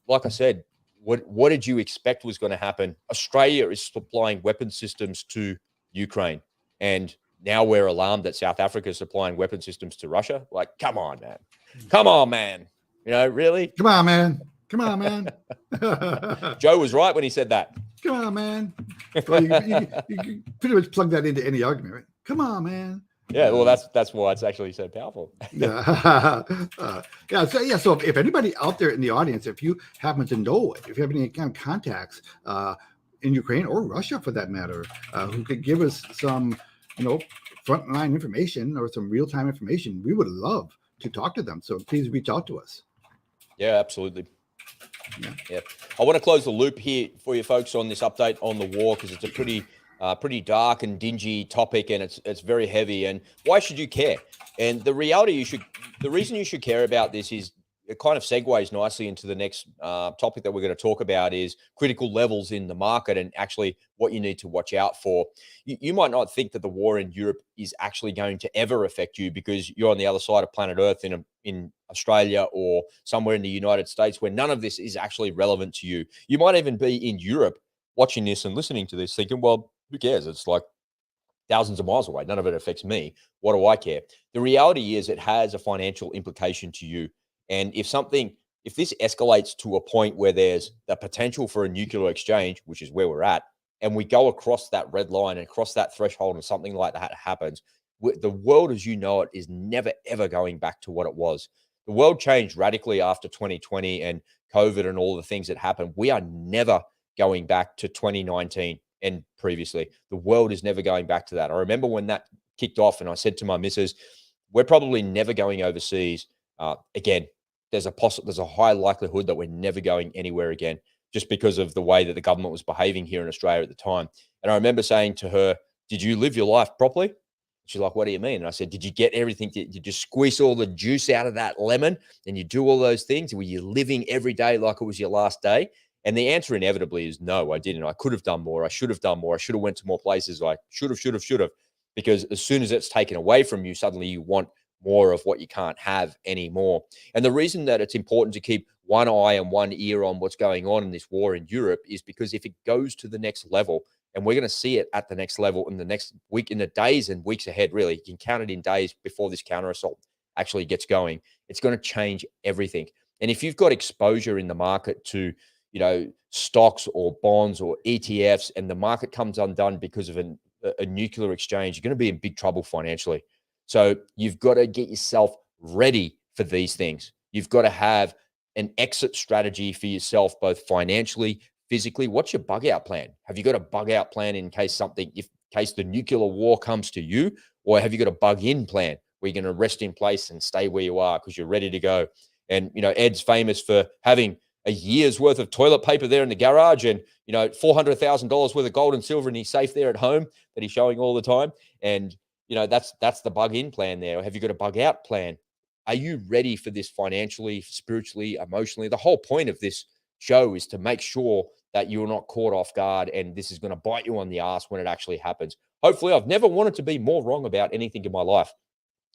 like I said, what did you expect was going to happen? Australia is supplying weapon systems to Ukraine, and now we're alarmed that South Africa is supplying weapon systems to Russia. Like, come on, man. Really? Come on, man. Joe was right when he said that. Come on, man. Well, you pretty much plug that into any argument, right? Come on, man. Yeah, well, that's why it's actually so powerful. So if anybody out there in the audience, if you happen to know, if you have any kind of contacts in Ukraine or Russia for that matter, who could give us some, frontline information or some real-time information, we would love to talk to them. So please reach out to us. Yeah, absolutely. Yeah. I want to close the loop here for you folks on this update on the war, because it's a pretty dark and dingy topic, and it's very heavy. And why should you care? And the reason you should care about this is it kind of segues nicely into the next topic that we're going to talk about, is critical levels in the market and actually what you need to watch out for. You might not think that the war in Europe is actually going to ever affect you, because you're on the other side of planet Earth in Australia or somewhere in the United States, where none of this is actually relevant to you. You might even be in Europe watching this and listening to this thinking, well, who cares? It's like thousands of miles away. None of it affects me. What do I care? The reality is it has a financial implication to you. And if this escalates to a point where there's the potential for a nuclear exchange, which is where we're at, and we go across that red line and across that threshold and something like that happens, the world as you know it is never, ever going back to what it was. The world changed radically after 2020 and COVID and all the things that happened. We are never going back to 2019 and previously. The world is never going back to that. I remember when that kicked off and I said to my missus, we're probably never going overseas again. There's a high likelihood that we're never going anywhere again, just because of the way that the government was behaving here in Australia at the time. And I remember saying to her, did you live your life properly? She's like, what do you mean? And I said, did you get everything? Did you squeeze all the juice out of that lemon and you do all those things? Were you living every day like it was your last day? And the answer inevitably is no, I didn't. I could have done more. I should have done more. I should have went to more places. I should have. Because as soon as it's taken away from you, suddenly you want more of what you can't have anymore. And the reason that it's important to keep one eye and one ear on what's going on in this war in Europe is because if it goes to the next level, and we're going to see it at the next level in the next week, in the days and weeks ahead, really, you can count it in days before this counter assault actually gets going. It's going to change everything. And if you've got exposure in the market to, stocks or bonds or ETFs, and the market comes undone because of a nuclear exchange, you're going to be in big trouble financially. So you've got to get yourself ready for these things. You've got to have an exit strategy for yourself, both financially, physically. What's your bug out plan? Have you got a bug out plan in case the nuclear war comes to you? Or have you got a bug in plan where you're going to rest in place and stay where you are because you're ready to go? And, Ed's famous for having a year's worth of toilet paper there in the garage and, $400,000 worth of gold and silver in his safe there at home that he's showing all the time. And, that's the bug in plan there. Or have you got a bug out plan? Are you ready for this financially, spiritually, emotionally? The whole point of this show is to make sure that you're not caught off guard and this is going to bite you on the ass when it actually happens. Hopefully, I've never wanted to be more wrong about anything in my life.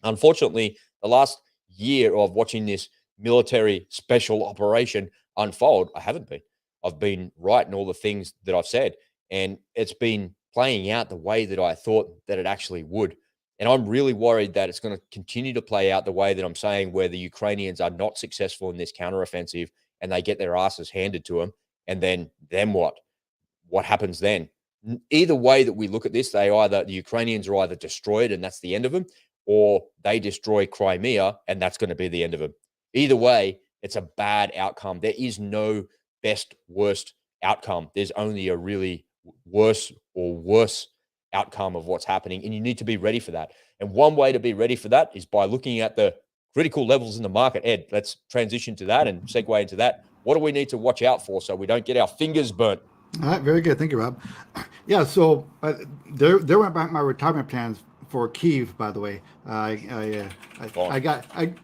Unfortunately, the last year of watching this military special operation unfold, I haven't been. I've been right in all the things that I've said, and it's been playing out the way that I thought that it actually would. And I'm really worried that it's going to continue to play out the way that I'm saying, where the Ukrainians are not successful in this counteroffensive and they get their asses handed to them. And then what? What happens then? Either way that we look at this, the Ukrainians are either destroyed and that's the end of them, or they destroy Crimea and that's going to be the end of them. Either way, it's a bad outcome. There is no best, worst outcome. There's only a really worse outcome of what's happening, and you need to be ready for that. And one way to be ready for that is by looking at the critical levels in the market. Ed, let's transition to that and segue into that. What do we need to watch out for so we don't get our fingers burnt? All right, very good. Thank you, Rob. Yeah, so there went back my retirement plans for Kyiv, by the way. I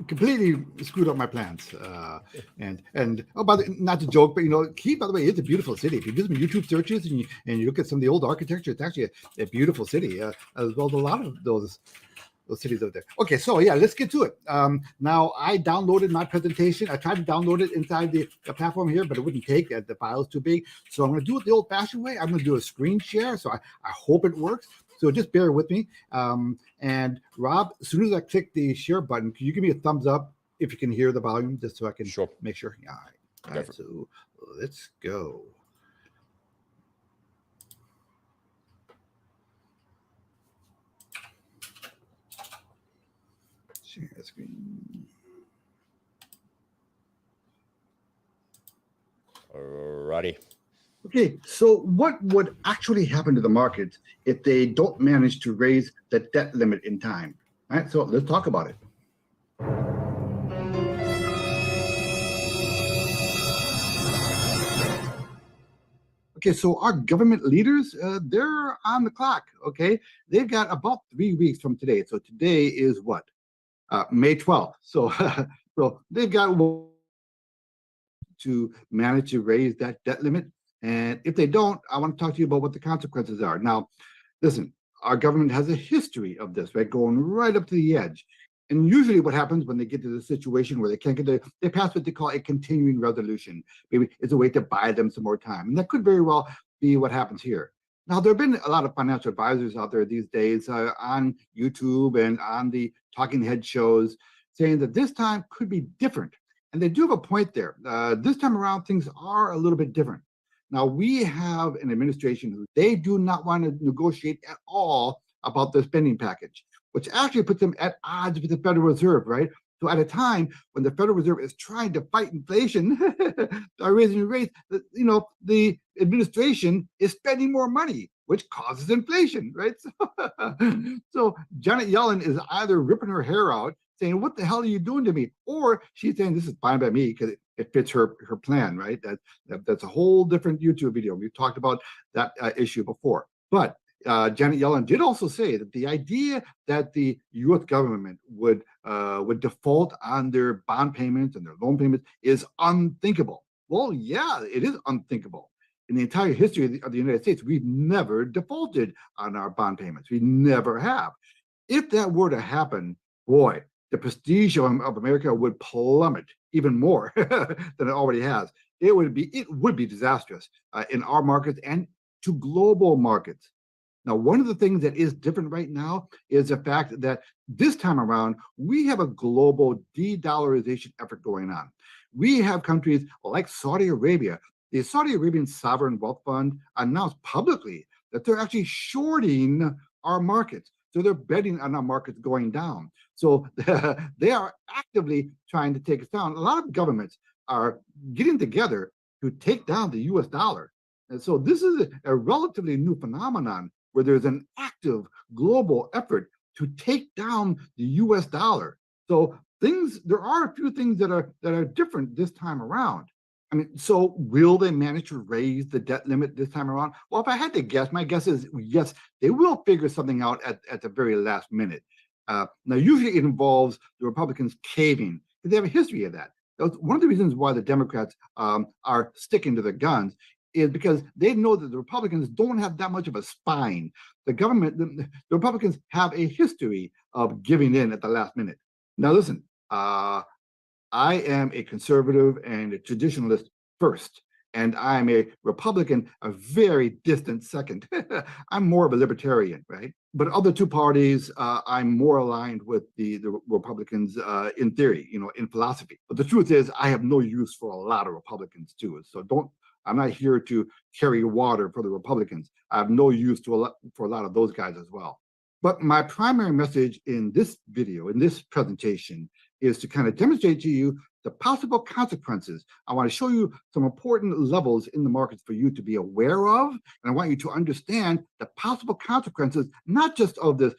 completely screwed up my plans. Not to joke, but Kyiv, by the way, is a beautiful city. If you do some YouTube searches and you look at some of the old architecture, it's actually a beautiful city, as well as a lot of those cities out there. Okay, so yeah, let's get to it. Now, I downloaded my presentation. I tried to download it inside the platform here, but it wouldn't take. The file's too big. So I'm going to do it the old-fashioned way. I'm going to do a screen share. So I hope it works. So just bear with me. And Rob, as soon as I click the share button, can you give me a thumbs up if you can hear the volume, just so I can make sure? Yeah. All right. So let's go. Share the screen. Alrighty. Okay, so what would actually happen to the markets if they don't manage to raise the debt limit in time? All right, so let's talk about it. Okay, so our government leaders, they're on the clock, okay? They've got about 3 weeks from today. So today is what? May 12th. So, so they've got to manage to raise that debt limit. And if they don't, I want to talk to you about what the consequences are. Now, listen, our government has a history of this, right? Going right up to the edge. And usually what happens when they get to the situation where they can't get they pass what they call a continuing resolution. Maybe it's a way to buy them some more time. And that could very well be what happens here. Now, there have been a lot of financial advisors out there these days on YouTube and on the talking head shows saying that this time could be different. And they do have a point there. This time around, things are a little bit different. Now, we have an administration who they do not want to negotiate at all about the spending package, which actually puts them at odds with the Federal Reserve, right? So at a time when the Federal Reserve is trying to fight inflation by raising rates, the administration is spending more money, which causes inflation, right? So Janet Yellen is either ripping her hair out, saying, "What the hell are you doing to me?" Or she's saying, "This is fine by me," because it fits her plan, right? That's a whole different YouTube video. We've talked about that issue before. But Janet Yellen did also say that the idea that the U.S. government would default on their bond payments and their loan payments is unthinkable. Well, yeah, it is unthinkable. In the entire history of the United States, we've never defaulted on our bond payments. We never have. If that were to happen, boy, the prestige of America would plummet even more than it already has. It would be disastrous in our markets and to global markets. Now, one of the things that is different right now is the fact that this time around, we have a global de-dollarization effort going on. We have countries like Saudi Arabia. The Saudi Arabian Sovereign Wealth Fund announced publicly that they're actually shorting our markets. So they're betting on our markets going down. So they are actively trying to take us down. A lot of governments are getting together to take down the US dollar. And so this is a relatively new phenomenon where there's an active global effort to take down the US dollar. So there are a few things that are different this time around. I mean, so will they manage to raise the debt limit this time around? Well, if I had to guess, my guess is yes, they will figure something out at the very last minute. Now, usually it involves the Republicans caving, because they have a history of that. One of the reasons why the Democrats are sticking to their guns is because they know that the Republicans don't have that much of a spine. The Republicans have a history of giving in at the last minute. Now, listen, I am a conservative and a traditionalist first, and I'm a Republican a very distant second. I'm more of a libertarian, right? But other two parties, I'm more aligned with the Republicans in theory, in philosophy. But the truth is, I have no use for a lot of Republicans too. So I'm not here to carry water for the Republicans. I have no use for a lot of those guys as well. But my primary message in this video, in this presentation, is to kind of demonstrate to you the possible consequences. I want to show you some important levels in the markets for you to be aware of. And I want you to understand the possible consequences, not just of this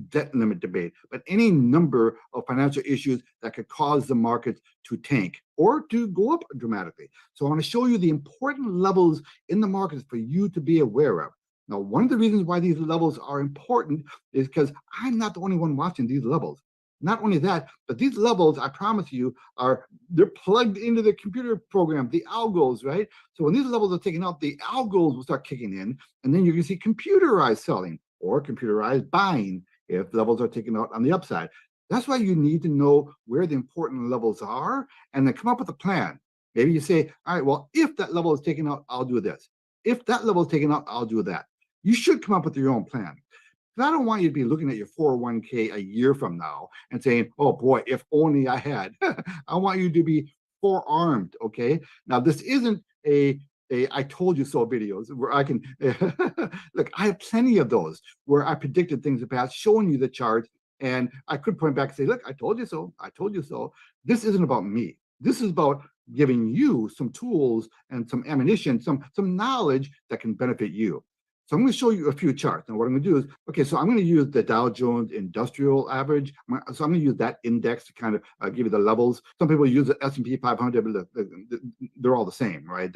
debt limit debate, but any number of financial issues that could cause the markets to tank or to go up dramatically. So I want to show you the important levels in the markets for you to be aware of. Now, one of the reasons why these levels are important is because I'm not the only one watching these levels. Not only that, but these levels, I promise you, they're plugged into the computer program, the algos, right? So when these levels are taken out, the algos will start kicking in, and then you're going to see computerized selling or computerized buying if levels are taken out on the upside. That's why you need to know where the important levels are and then come up with a plan. Maybe you say, all right, well, if that level is taken out, I'll do this. If that level is taken out, I'll do that. You should come up with your own plan. Because I don't want you to be looking at your 401k a year from now and saying, oh boy, if only I had. I want you to be forearmed, okay? Now, this isn't a I told you so videos where I can, look, I have plenty of those where I predicted things in the past, showing you the charts, and I could point back and say, look, I told you so, I told you so. This isn't about me. This is about giving you some tools and some ammunition, some knowledge that can benefit you. So I'm going to show you a few charts. And what I'm going to do is, okay, so I'm going to use the Dow Jones Industrial Average. So I'm going to use that index to kind of give you the levels. Some people use the S&P 500, but they're all the same, right?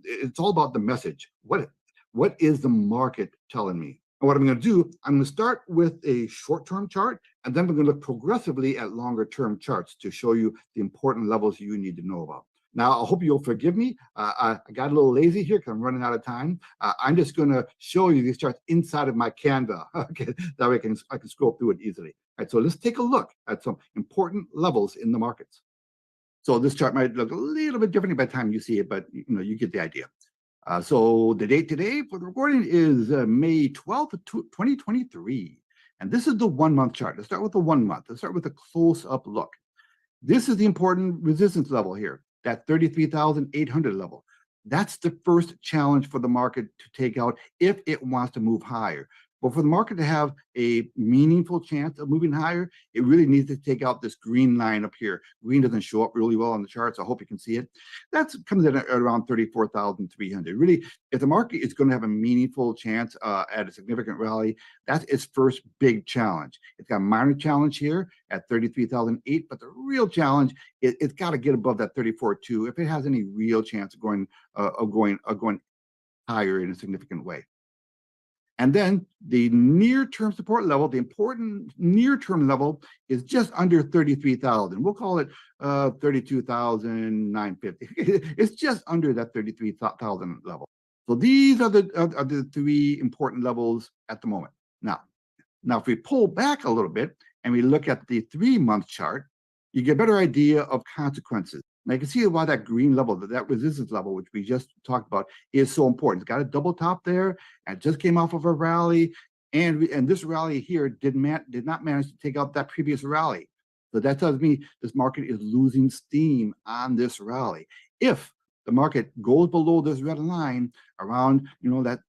It's all about the message. What is the market telling me? And what I'm going to do, I'm going to start with a short-term chart, and then we're going to look progressively at longer-term charts to show you the important levels you need to know about. Now, I hope you'll forgive me. I got a little lazy here because I'm running out of time. I'm just going to show you these charts inside of my Canva. Okay, that way I can scroll through it easily. All right, so let's take a look at some important levels in the markets. So this chart might look a little bit different by the time you see it, but you get the idea. So the date today for the recording is May 12th, 2023. And this is the 1 month chart. Let's start with the 1 month. Let's start with a close-up look. This is the important resistance level here, that 33,800 level. That's the first challenge for the market to take out if it wants to move higher. But for the market to have a meaningful chance of moving higher, it really needs to take out this green line up here. Green doesn't show up really well on the charts. I hope you can see it. That comes in at around 34,300. Really, if the market is going to have a meaningful chance at a significant rally, that's its first big challenge. It's got a minor challenge here at 33,008, but the real challenge, it's got to get above that 34.2 if it has any real chance of going higher in a significant way. And then the near-term support level, the important near-term level, is just under 33,000. We'll call it 32,950. It's just under that 33,000 level. So these are the three important levels at the moment. Now, if we pull back a little bit and we look at the 3 month chart, you get a better idea of consequences. Now you can see why that green level, that resistance level, which we just talked about, is so important. It's got a double top there, and just came off of a rally, and this rally here did not manage to take out that previous rally. So that tells me this market is losing steam on this rally. If the market goes below this red line around, that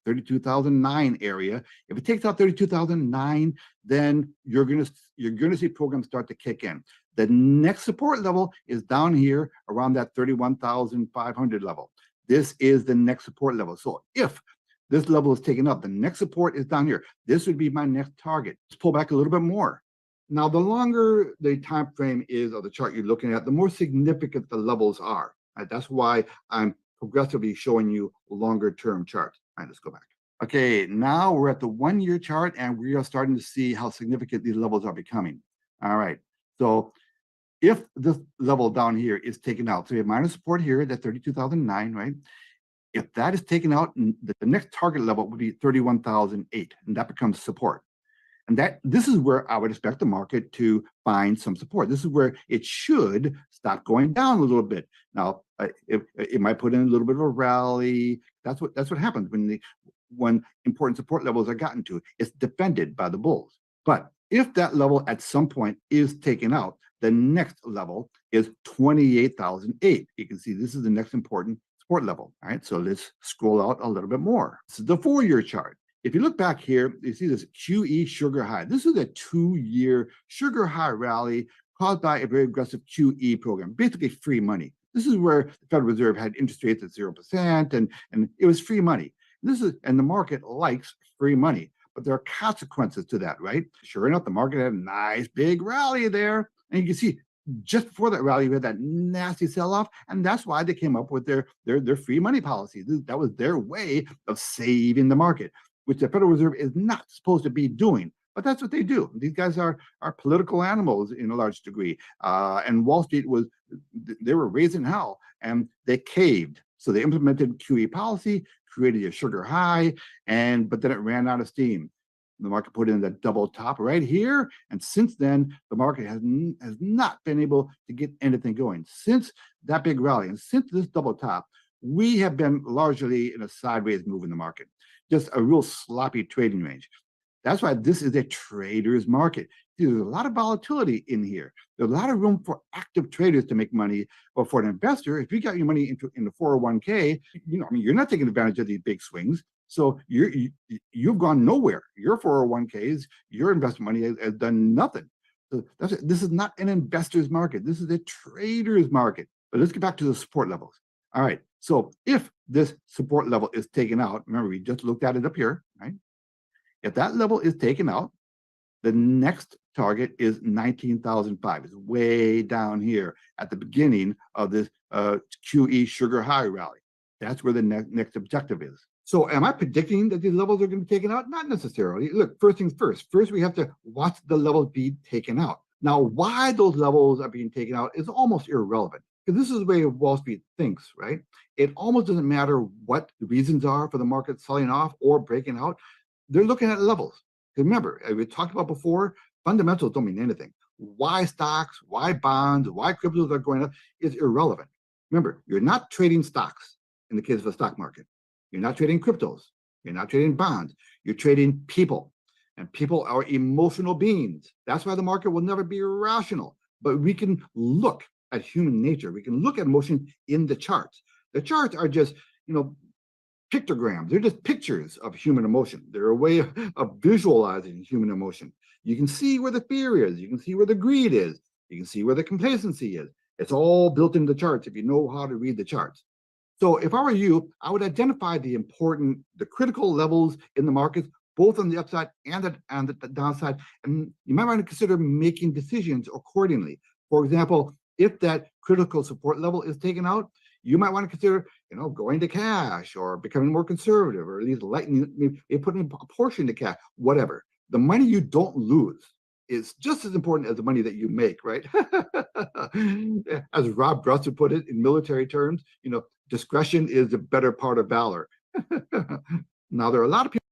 32,009 area, if it takes out 32,009, then you're gonna see programs start to kick in. The next support level is down here around that 31,500 level. This is the next support level. So if this level is taken up, the next support is down here. This would be my next target. Let's pull back a little bit more. Now, the longer the time frame is of the chart you're looking at, the more significant the levels are. Right? That's why I'm progressively showing you longer term charts. All right, let's go back. Okay, now we're at the 1 year chart, and we are starting to see how significant these levels are becoming. All right, so if this level down here is taken out, so we have minor support here at 32,009, right? If that is taken out, the next target level would be 31,008, and that becomes support. And this is where I would expect the market to find some support. This is where it should stop going down a little bit. Now, it might put in a little bit of a rally. That's what happens when important support levels are gotten to. It's defended by the bulls. But if that level at some point is taken out, the next level is 28,008. You can see this is the next important support level. All right, so let's scroll out a little bit more. This is the 4 year chart. If you look back here, you see this QE sugar high. This is a 2 year sugar high rally caused by a very aggressive QE program, basically free money. This is where the Federal Reserve had interest rates at 0%, and it was free money. And the market likes free money, but there are consequences to that, right? Sure enough, the market had a nice big rally there. And you can see just before that rally, we had that nasty sell-off, and that's why they came up with their free money policy. That was their way of saving the market, which the Federal Reserve is not supposed to be doing. But that's what they do. These guys are political animals in a large degree. And Wall Street they were raising hell, and they caved. So they implemented QE policy, created a sugar high, but then it ran out of steam. The market put in the double top right here, and since then the market has not been able to get anything going. Since that big rally and since this double top, we have been largely in a sideways move in the market, just a real sloppy trading range. That's why this is a trader's market. There's a lot of volatility in here. There's a lot of room for active traders to make money. But for an investor, if you got your money in the 401k, you're not taking advantage of these big swings. So you've gone nowhere. Your 401ks, your investment money has done nothing. So this is not an investor's market. This is a trader's market. But let's get back to the support levels. All right. So if this support level is taken out, remember, we just looked at it up here, right? If that level is taken out, the next target is 19,005. It's way down here at the beginning of this QE sugar high rally. That's where the next objective is. So am I predicting that these levels are going to be taken out? Not necessarily. Look, first things first. First, we have to watch the levels be taken out. Now, why those levels are being taken out is almost irrelevant, because this is the way Wall Street thinks, right? It almost doesn't matter what the reasons are for the market selling off or breaking out. They're looking at levels. Remember, as we talked about before, fundamentals don't mean anything. Why stocks, why bonds, why cryptos are going up is irrelevant. Remember, you're not trading stocks in the case of the stock market. You're not trading cryptos. You're not trading bonds. You're trading people. And people are emotional beings. That's why the market will never be rational. But we can look at human nature. We can look at emotion in the charts. The charts are just, pictograms. They're just pictures of human emotion. They're a way of visualizing human emotion. You can see where the fear is. You can see where the greed is. You can see where the complacency is. It's all built into the charts if you know how to read the charts. So if I were you, I would identify the critical levels in the markets, both on the upside and the downside, and you might want to consider making decisions accordingly. For example, if that critical support level is taken out, you might want to consider, going to cash or becoming more conservative, or at least maybe putting a portion to cash, whatever. The money you don't lose is just as important as the money that you make, right? As Rob Bruss would put it in military terms, discretion is the better part of valor. Now, there are a lot of people.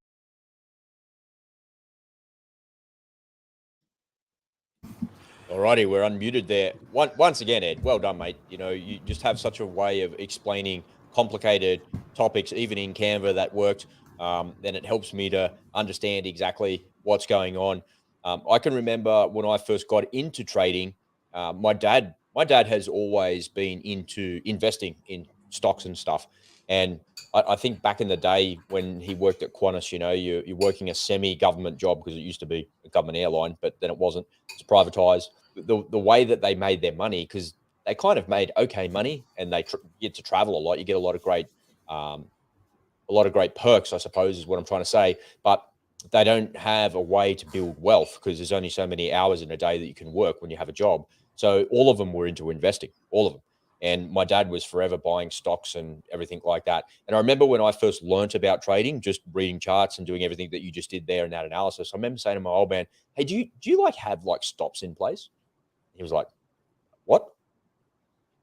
Alrighty, we're unmuted there. Once again, Ed, well done, mate. You just have such a way of explaining complicated topics, even in Canva, that worked. Then it helps me to understand exactly what's going on. I can remember when I first got into trading, my dad has always been into investing in stocks and stuff. And I think back in the day when he worked at Qantas, you're working a semi-government job, because it used to be a government airline, but then it wasn't. It's privatized. The way that they made their money, because they kind of made okay money, and they get to travel a lot. You get a lot of great perks, I suppose, is what I'm trying to say. But they don't have a way to build wealth, because there's only so many hours in a day that you can work when you have a job. So all of them were into investing, all of them. And my dad was forever buying stocks and everything like that. And I remember when I first learnt about trading, just reading charts and doing everything that you just did there in that analysis, I remember saying to my old man, hey, do you have stops in place? He was like, what?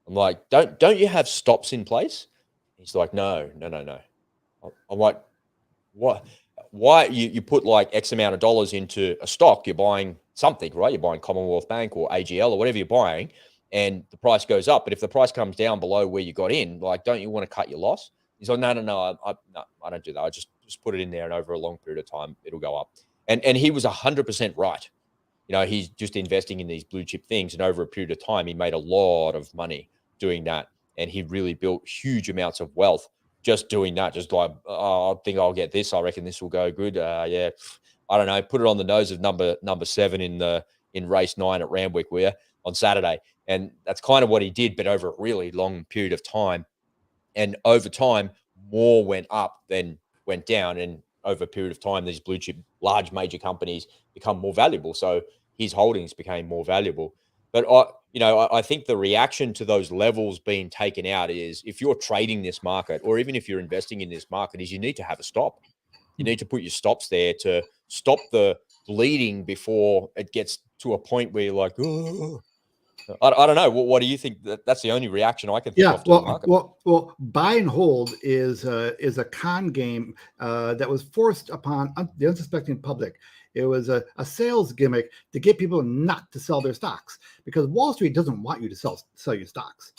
I'm like, don't you have stops in place? He's like, no. I'm like, what? Why you put like X amount of dollars into a stock? You're buying something, right? You're buying Commonwealth Bank or AGL or whatever you're buying, and the price goes up. But if the price comes down below where you got in, don't you want to cut your loss? He's like, no, I don't do that. I just put it in there, and over a long period of time, it'll go up. And he was 100% right. He's just investing in these blue chip things, and over a period of time, he made a lot of money doing that, and he really built huge amounts of wealth just doing that. Just like, I think I'll get this. I reckon this will go good. Yeah, I don't know. Put it on the nose of number 7 in race 9 at Randwick, will you, on Saturday? And that's kind of what he did, but over a really long period of time. And over time, more went up than went down. And over a period of time, these blue chip, large major companies become more valuable. So his holdings became more valuable. But I think the reaction to those levels being taken out is, if you're trading this market, or even if you're investing in this market, is you need to have a stop. You need to put your stops there to stop the bleeding before it gets to a point where you're like, oh. I don't know. What do you think? That's the only reaction I can think of to the market. Well, buy and hold is a con game that was forced upon the unsuspecting public. It was a sales gimmick to get people not to sell their stocks, because Wall Street doesn't want you to sell your stocks.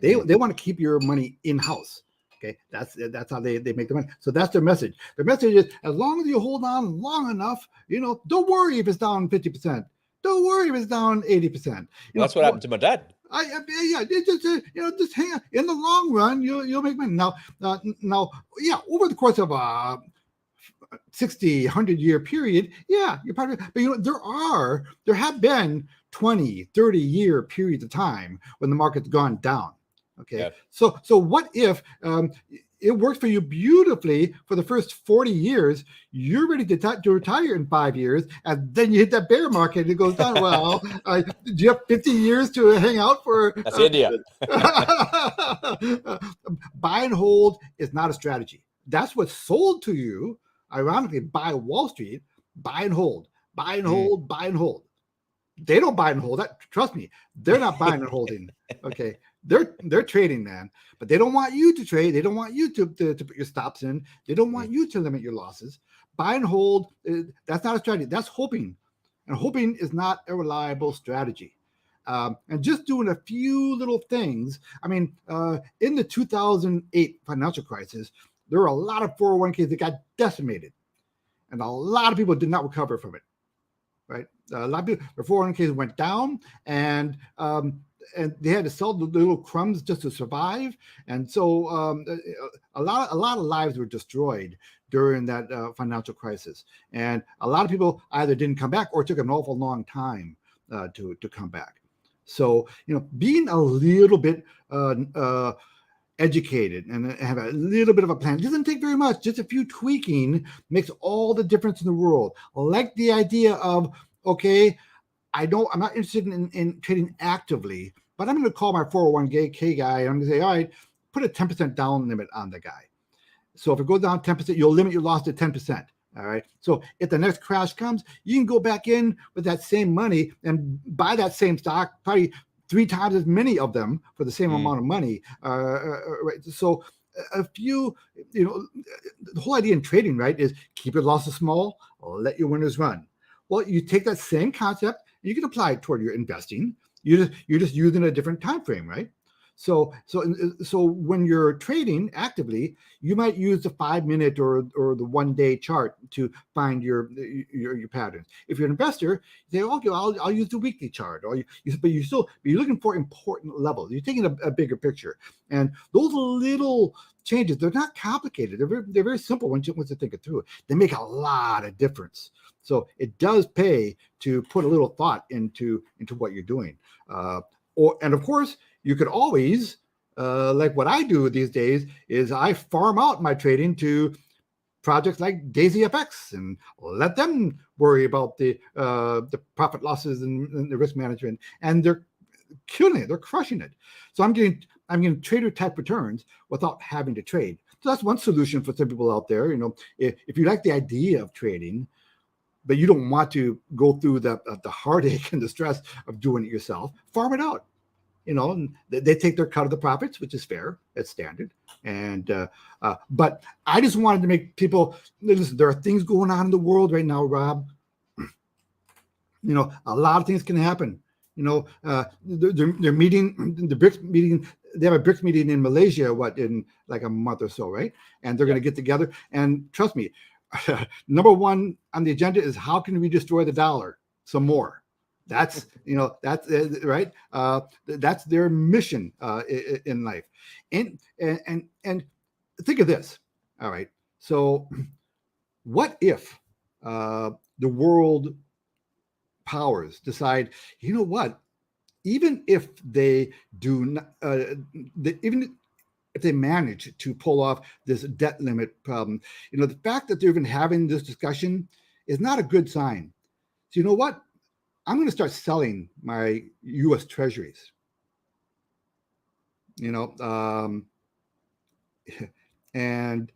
They want to keep your money in-house. Okay, that's how they make the money. So that's their message. Their message is, as long as you hold on long enough, don't worry if it's down 50%. Don't worry if it's down 80%. That's what happened to my dad. Just hang on. In the long run, you'll make money. Now, over the course of 60, 100-year period, you're probably, but there have been 20, 30-year periods of time when the market's gone down. Okay. Yeah. So what if it worked for you beautifully for the first 40 years. You're ready to retire in 5 years, and then you hit that bear market and it goes down. Well, do you have 50 years to hang out for? That's India. Buy and hold is not a strategy. That's what's sold to you, ironically, by Wall Street. Buy and hold, buy and hold, buy and hold. They don't buy and hold. That, trust me, they're not buying and holding. Okay. They're trading, man, but they don't want you to trade. They don't want you to put your stops in. They don't want you to limit your losses. Buy and hold, that's not a strategy. That's hoping, and hoping is not a reliable strategy. And just doing a few little things. I mean, in the 2008 financial crisis, there were a lot of 401ks that got decimated, and a lot of people did not recover from it. Right, a lot of people, their 401ks went down, and they had to sell the little crumbs just to survive. And so a lot of lives were destroyed during that financial crisis. And a lot of people either didn't come back or it took an awful long time to come back. So, being a little bit educated and have a little bit of a plan, it doesn't take very much. Just a few tweaking makes all the difference in the world. I like the idea of, okay, I'm not interested in trading actively, but I'm going to call my 401k guy and I'm going to say, all right, put a 10% down limit on the guy. So if it goes down 10%, you'll limit your loss to 10%. All right. So if the next crash comes, you can go back in with that same money and buy that same stock, probably 3 times as many of them for the same amount of money. Right. So a few, the whole idea in trading, right, is keep your losses small, let your winners run. Well, you take that same concept, you can apply it toward your investing. You're just using a different time frame, right? So when you're trading actively, you might use the 5-minute or the 1-day chart to find your patterns. If you're an investor, you say, okay, I'll use the weekly chart. But you're looking for important levels. You're taking a bigger picture, and those little changes, they're not complicated. They're very simple once you think it through. They make a lot of difference. So it does pay to put a little thought into what you're doing. And of course, you could always, like what I do these days, is I farm out my trading to projects like DaisyFX and let them worry about the profit losses and the risk management, and they're killing it. They're crushing it. So I'm getting trader type returns without having to trade. So that's one solution for some people out there. If you like the idea of trading, but you don't want to go through the heartache and the stress of doing it yourself, farm it out. And they take their cut of the profits, which is fair. It's standard. And but I just wanted to make people listen. There are things going on in the world right now, Rob. A lot of things can happen. They're meeting the BRICS meeting. They have a BRICS meeting in Malaysia, in like a month or so, right? And they're going to get together. And trust me, number one on the agenda is how can we destroy the dollar some more? That's that's right. That's their mission in life. And think of this. All right. So, what if the world powers decide, what? Even if they do not, even if they manage to pull off this debt limit problem, the fact that they're even having this discussion is not a good sign. So you know what? I'm going to start selling my U.S. Treasuries. And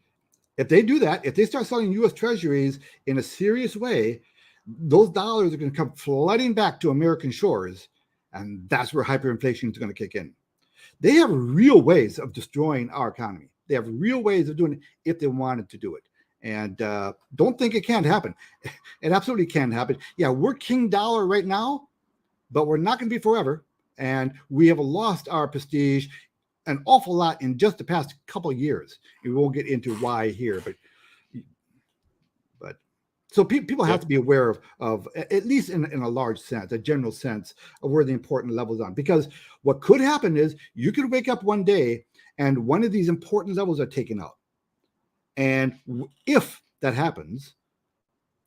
if they do that, if they start selling U.S. Treasuries in a serious way, those dollars are going to come flooding back to American shores, and that's where hyperinflation is going to kick in. They have real ways of destroying our economy. They have real ways of doing it if they wanted to do it. And don't think it can't happen. It absolutely can happen. Yeah, we're king dollar right now, but we're not going to be forever. And we have lost our prestige an awful lot in just the past couple of years. We won't get into why here, but so people have to be aware of at least in a large sense, a general sense of where the important levels are. Because what could happen is you could wake up one day and one of these important levels are taken out. And if that happens,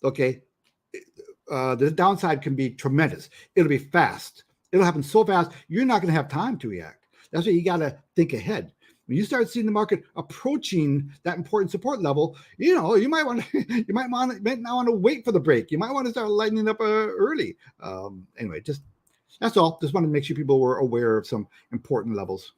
okay, the downside can be tremendous. It'll be fast. It'll happen so fast, you're not going to have time to react. That's why you got to think ahead. when you start seeing the market approaching that important support level, you might want to, might not want to wait for the break. You might want to start lightening up early. Anyway, that's all. Just wanted to make sure people were aware of some important levels.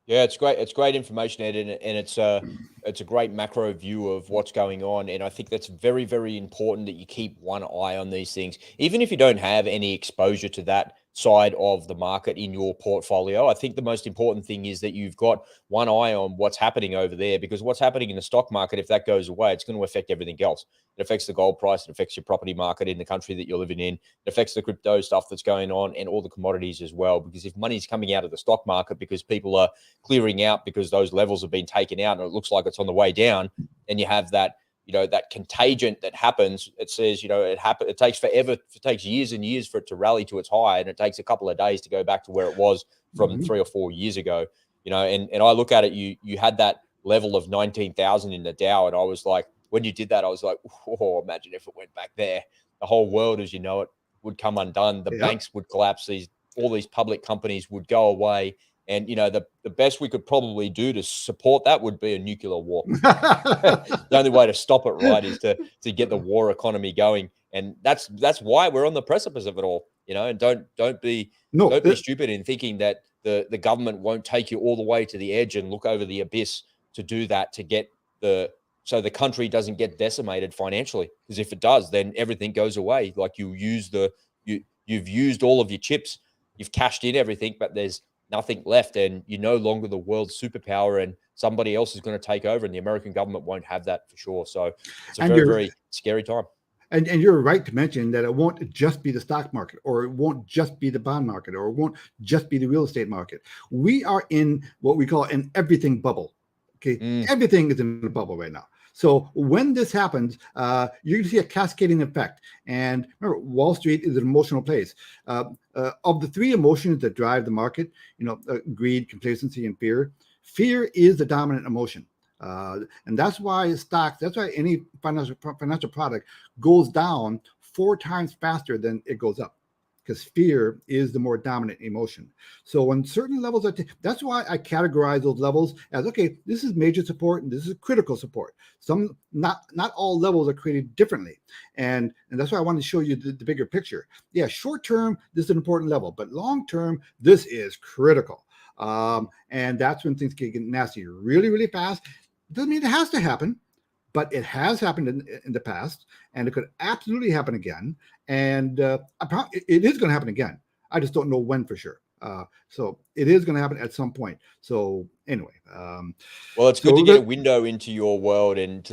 Yeah, it's great. It's great information, Ed, and it's a great macro view of what's going on. And I think that's very, very important that you keep one eye on these things, even if you don't have any exposure to that side of the market in your portfolio. I think the most important thing is that you've got one eye on what's happening over there, because what's happening in the stock market, if that goes away, it's going to affect everything else. It affects the gold price, it affects your property market in the country that you're living in, it affects the crypto stuff that's going on and all the commodities as well. Because if money's coming out of the stock market because people are clearing out because those levels have been taken out and it looks like it's on the way down, and you have that that contagion that happens, it says, it takes forever, it takes years and years for it to rally to its high, and it takes a couple of days to go back to where it was from 3 or 4 years ago. And I look at it, you had that level of 19,000 in the Dow, and I was like, when you did that, I was like, oh, imagine if it went back there. The whole world as you know it would come undone. The banks would collapse. All these public companies would go away. And, the best we could probably do to support that would be a nuclear war. The only way to stop it, right, is to get the war economy going. And that's why we're on the precipice of it all, and don't be stupid in thinking that the government won't take you all the way to the edge and look over the abyss to do that, to get so the country doesn't get decimated financially. Because if it does, then everything goes away. Like you've used all of your chips, you've cashed in everything, but there's nothing left, and you're no longer the world's superpower, and somebody else is going to take over, and the American government won't have that for sure. So it's a very, very scary time. And you're right to mention that it won't just be the stock market, or it won't just be the bond market, or it won't just be the real estate market. We are in what we call an everything bubble. Okay, everything is in a bubble right now. So when this happens, you're going to see a cascading effect. And remember, Wall Street is an emotional place. Of the three emotions that drive the market, greed, complacency, and fear, fear is the dominant emotion. And that's why any financial product goes down 4 times faster than it goes up, because fear is the more dominant emotion. So when certain levels that's why I categorize those levels as, okay, this is major support and this is critical support. Not all levels are created differently. And that's why I wanted to show you the bigger picture. Yeah, short term, this is an important level, but long term, this is critical. And that's when things get nasty really, really fast. Doesn't mean it has to happen, but it has happened in the past, and it could absolutely happen again. And it is going to happen again. I just don't know when for sure. So it is going to happen at some point. So anyway. Well, it's good to get a window into your world and to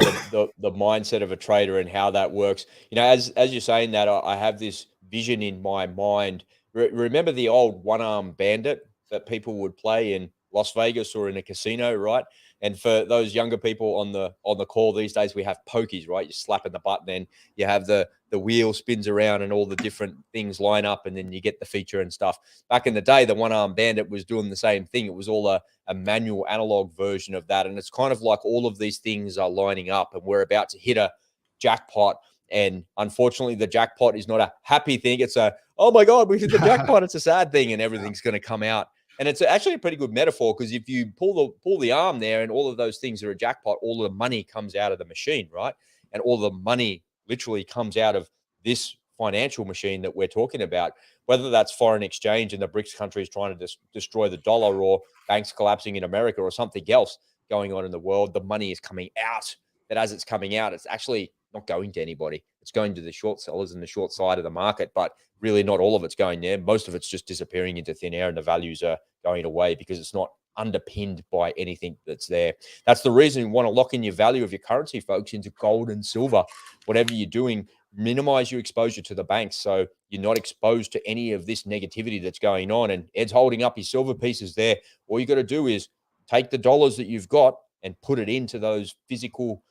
the mindset of a trader and how that works. As you're saying that, I have this vision in my mind. Remember the old one-arm bandit that people would play in Las Vegas or in a casino, right? And for those younger people on the call these days, we have pokies, right? You slap in the button, and you have the wheel spins around and all the different things line up, and then you get the feature and stuff. Back in the day, the one-arm bandit was doing the same thing. It was all a manual analog version of that. And it's kind of like all of these things are lining up, and we're about to hit a jackpot. And unfortunately, the jackpot is not a happy thing. It's oh my God, we hit the jackpot. It's a sad thing, and everything's going to come out. And it's actually a pretty good metaphor, because if you pull the arm there and all of those things are a jackpot, all of the money comes out of the machine, right? And all the money literally comes out of this financial machine that we're talking about, whether that's foreign exchange and the BRICS countries trying to destroy the dollar, or banks collapsing in America, or something else going on in the world. The money is coming out, but as it's coming out, it's actually not going to anybody. It's going to the short sellers and the short side of the market, but really not all of it's going there. Most of it's just disappearing into thin air, and the values are going away because it's not underpinned by anything that's there. That's the reason you want to lock in your value of your currency, folks, into gold and silver. Whatever you're doing, minimize your exposure to the banks so you're not exposed to any of this negativity that's going on. And Ed's holding up his silver pieces there. All you got to do is take the dollars that you've got and put it into those physical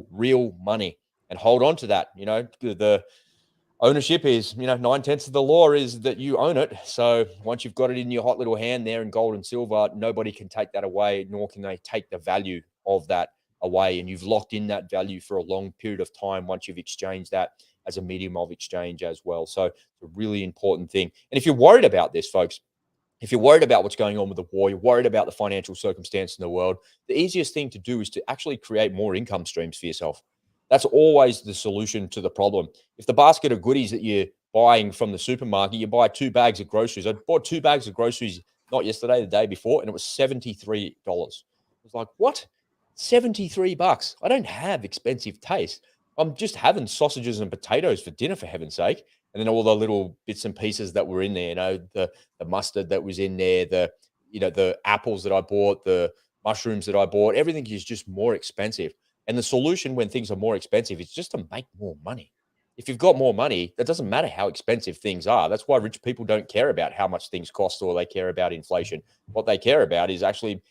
real money and hold on to that. The ownership is, 9/10 of the law is that you own it. So once you've got it in your hot little hand there in gold and silver, nobody can take that away, nor can they take the value of that away. And you've locked in that value for a long period of time once you've exchanged that as a medium of exchange as well. So it's a really important thing. And if you're worried about this, folks, If you're worried about what's going on with the war, you're worried about the financial circumstance in the world, the easiest thing to do is to actually create more income streams for yourself. That's always the solution to the problem. If the basket of goodies that you're buying from the supermarket, you buy 2 bags of groceries. I bought 2 bags of groceries not yesterday, the day before, and it was $73. I was like, what? $73. I don't have expensive taste. I'm just having sausages and potatoes for dinner, for heaven's sake. And then all the little bits and pieces that were in there, the mustard that was in there, the apples that I bought, the mushrooms that I bought, everything is just more expensive. And the solution when things are more expensive is just to make more money. If you've got more money, that doesn't matter how expensive things are. That's why rich people don't care about how much things cost or they care about inflation. What they care about is actually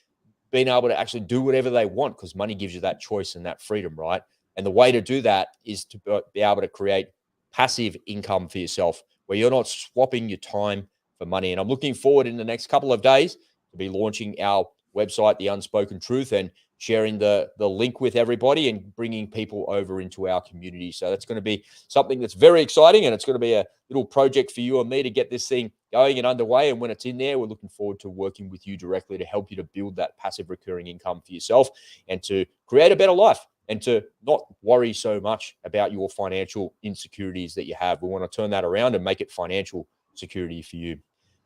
being able to actually do whatever they want, because money gives you that choice and that freedom, right? And the way to do that is to be able to create passive income for yourself, where you're not swapping your time for money. And I'm looking forward in the next couple of days to be launching our website, The Unspoken Truth, and sharing the link with everybody and bringing people over into our community. So that's going to be something that's very exciting, and it's going to be a little project for you and me to get this thing going and underway. And when it's in there, we're looking forward to working with you directly to help you to build that passive recurring income for yourself and to create a better life and to not worry so much about your financial insecurities that you have. We want to turn that around and make it financial security for you.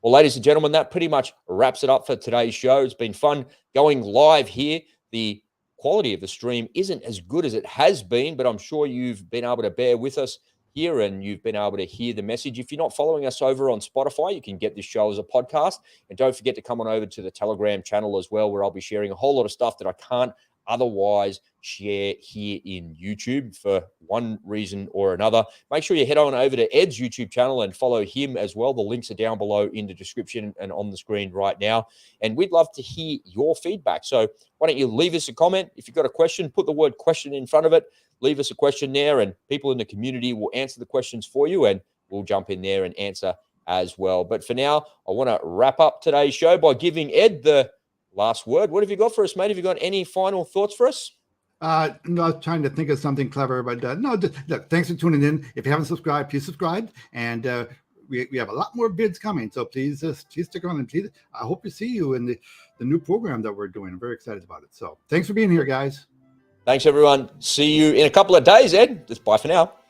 Well, ladies and gentlemen, that pretty much wraps it up for today's show. It's been fun going live here. The quality of the stream isn't as good as it has been, but I'm sure you've been able to bear with us here and you've been able to hear the message. If you're not following us over on Spotify, you can get this show as a podcast. And don't forget to come on over to the Telegram channel as well, where I'll be sharing a whole lot of stuff that I can't otherwise share here in YouTube for one reason or another. Make sure you head on over to Ed's YouTube channel and follow him as well. The links are down below in the description and on the screen right now. And we'd love to hear your feedback. So why don't you leave us a comment? If you've got a question, put the word question in front of it. Leave us a question there, and people in the community will answer the questions for you, and we'll jump in there and answer as well. But for now, I want to wrap up today's show by giving Ed the last word. What have you got for us, mate? Have you got any final thoughts for us? No, I was trying to think of something clever, but no, just, look, thanks for tuning in. If you haven't subscribed, please subscribe. And we have a lot more bids coming, so please stick around. And please, I hope to see you in the new program that we're doing. I'm very excited about it. So thanks for being here, guys. Thanks, everyone. See you in a couple of days, Ed. Just bye for now.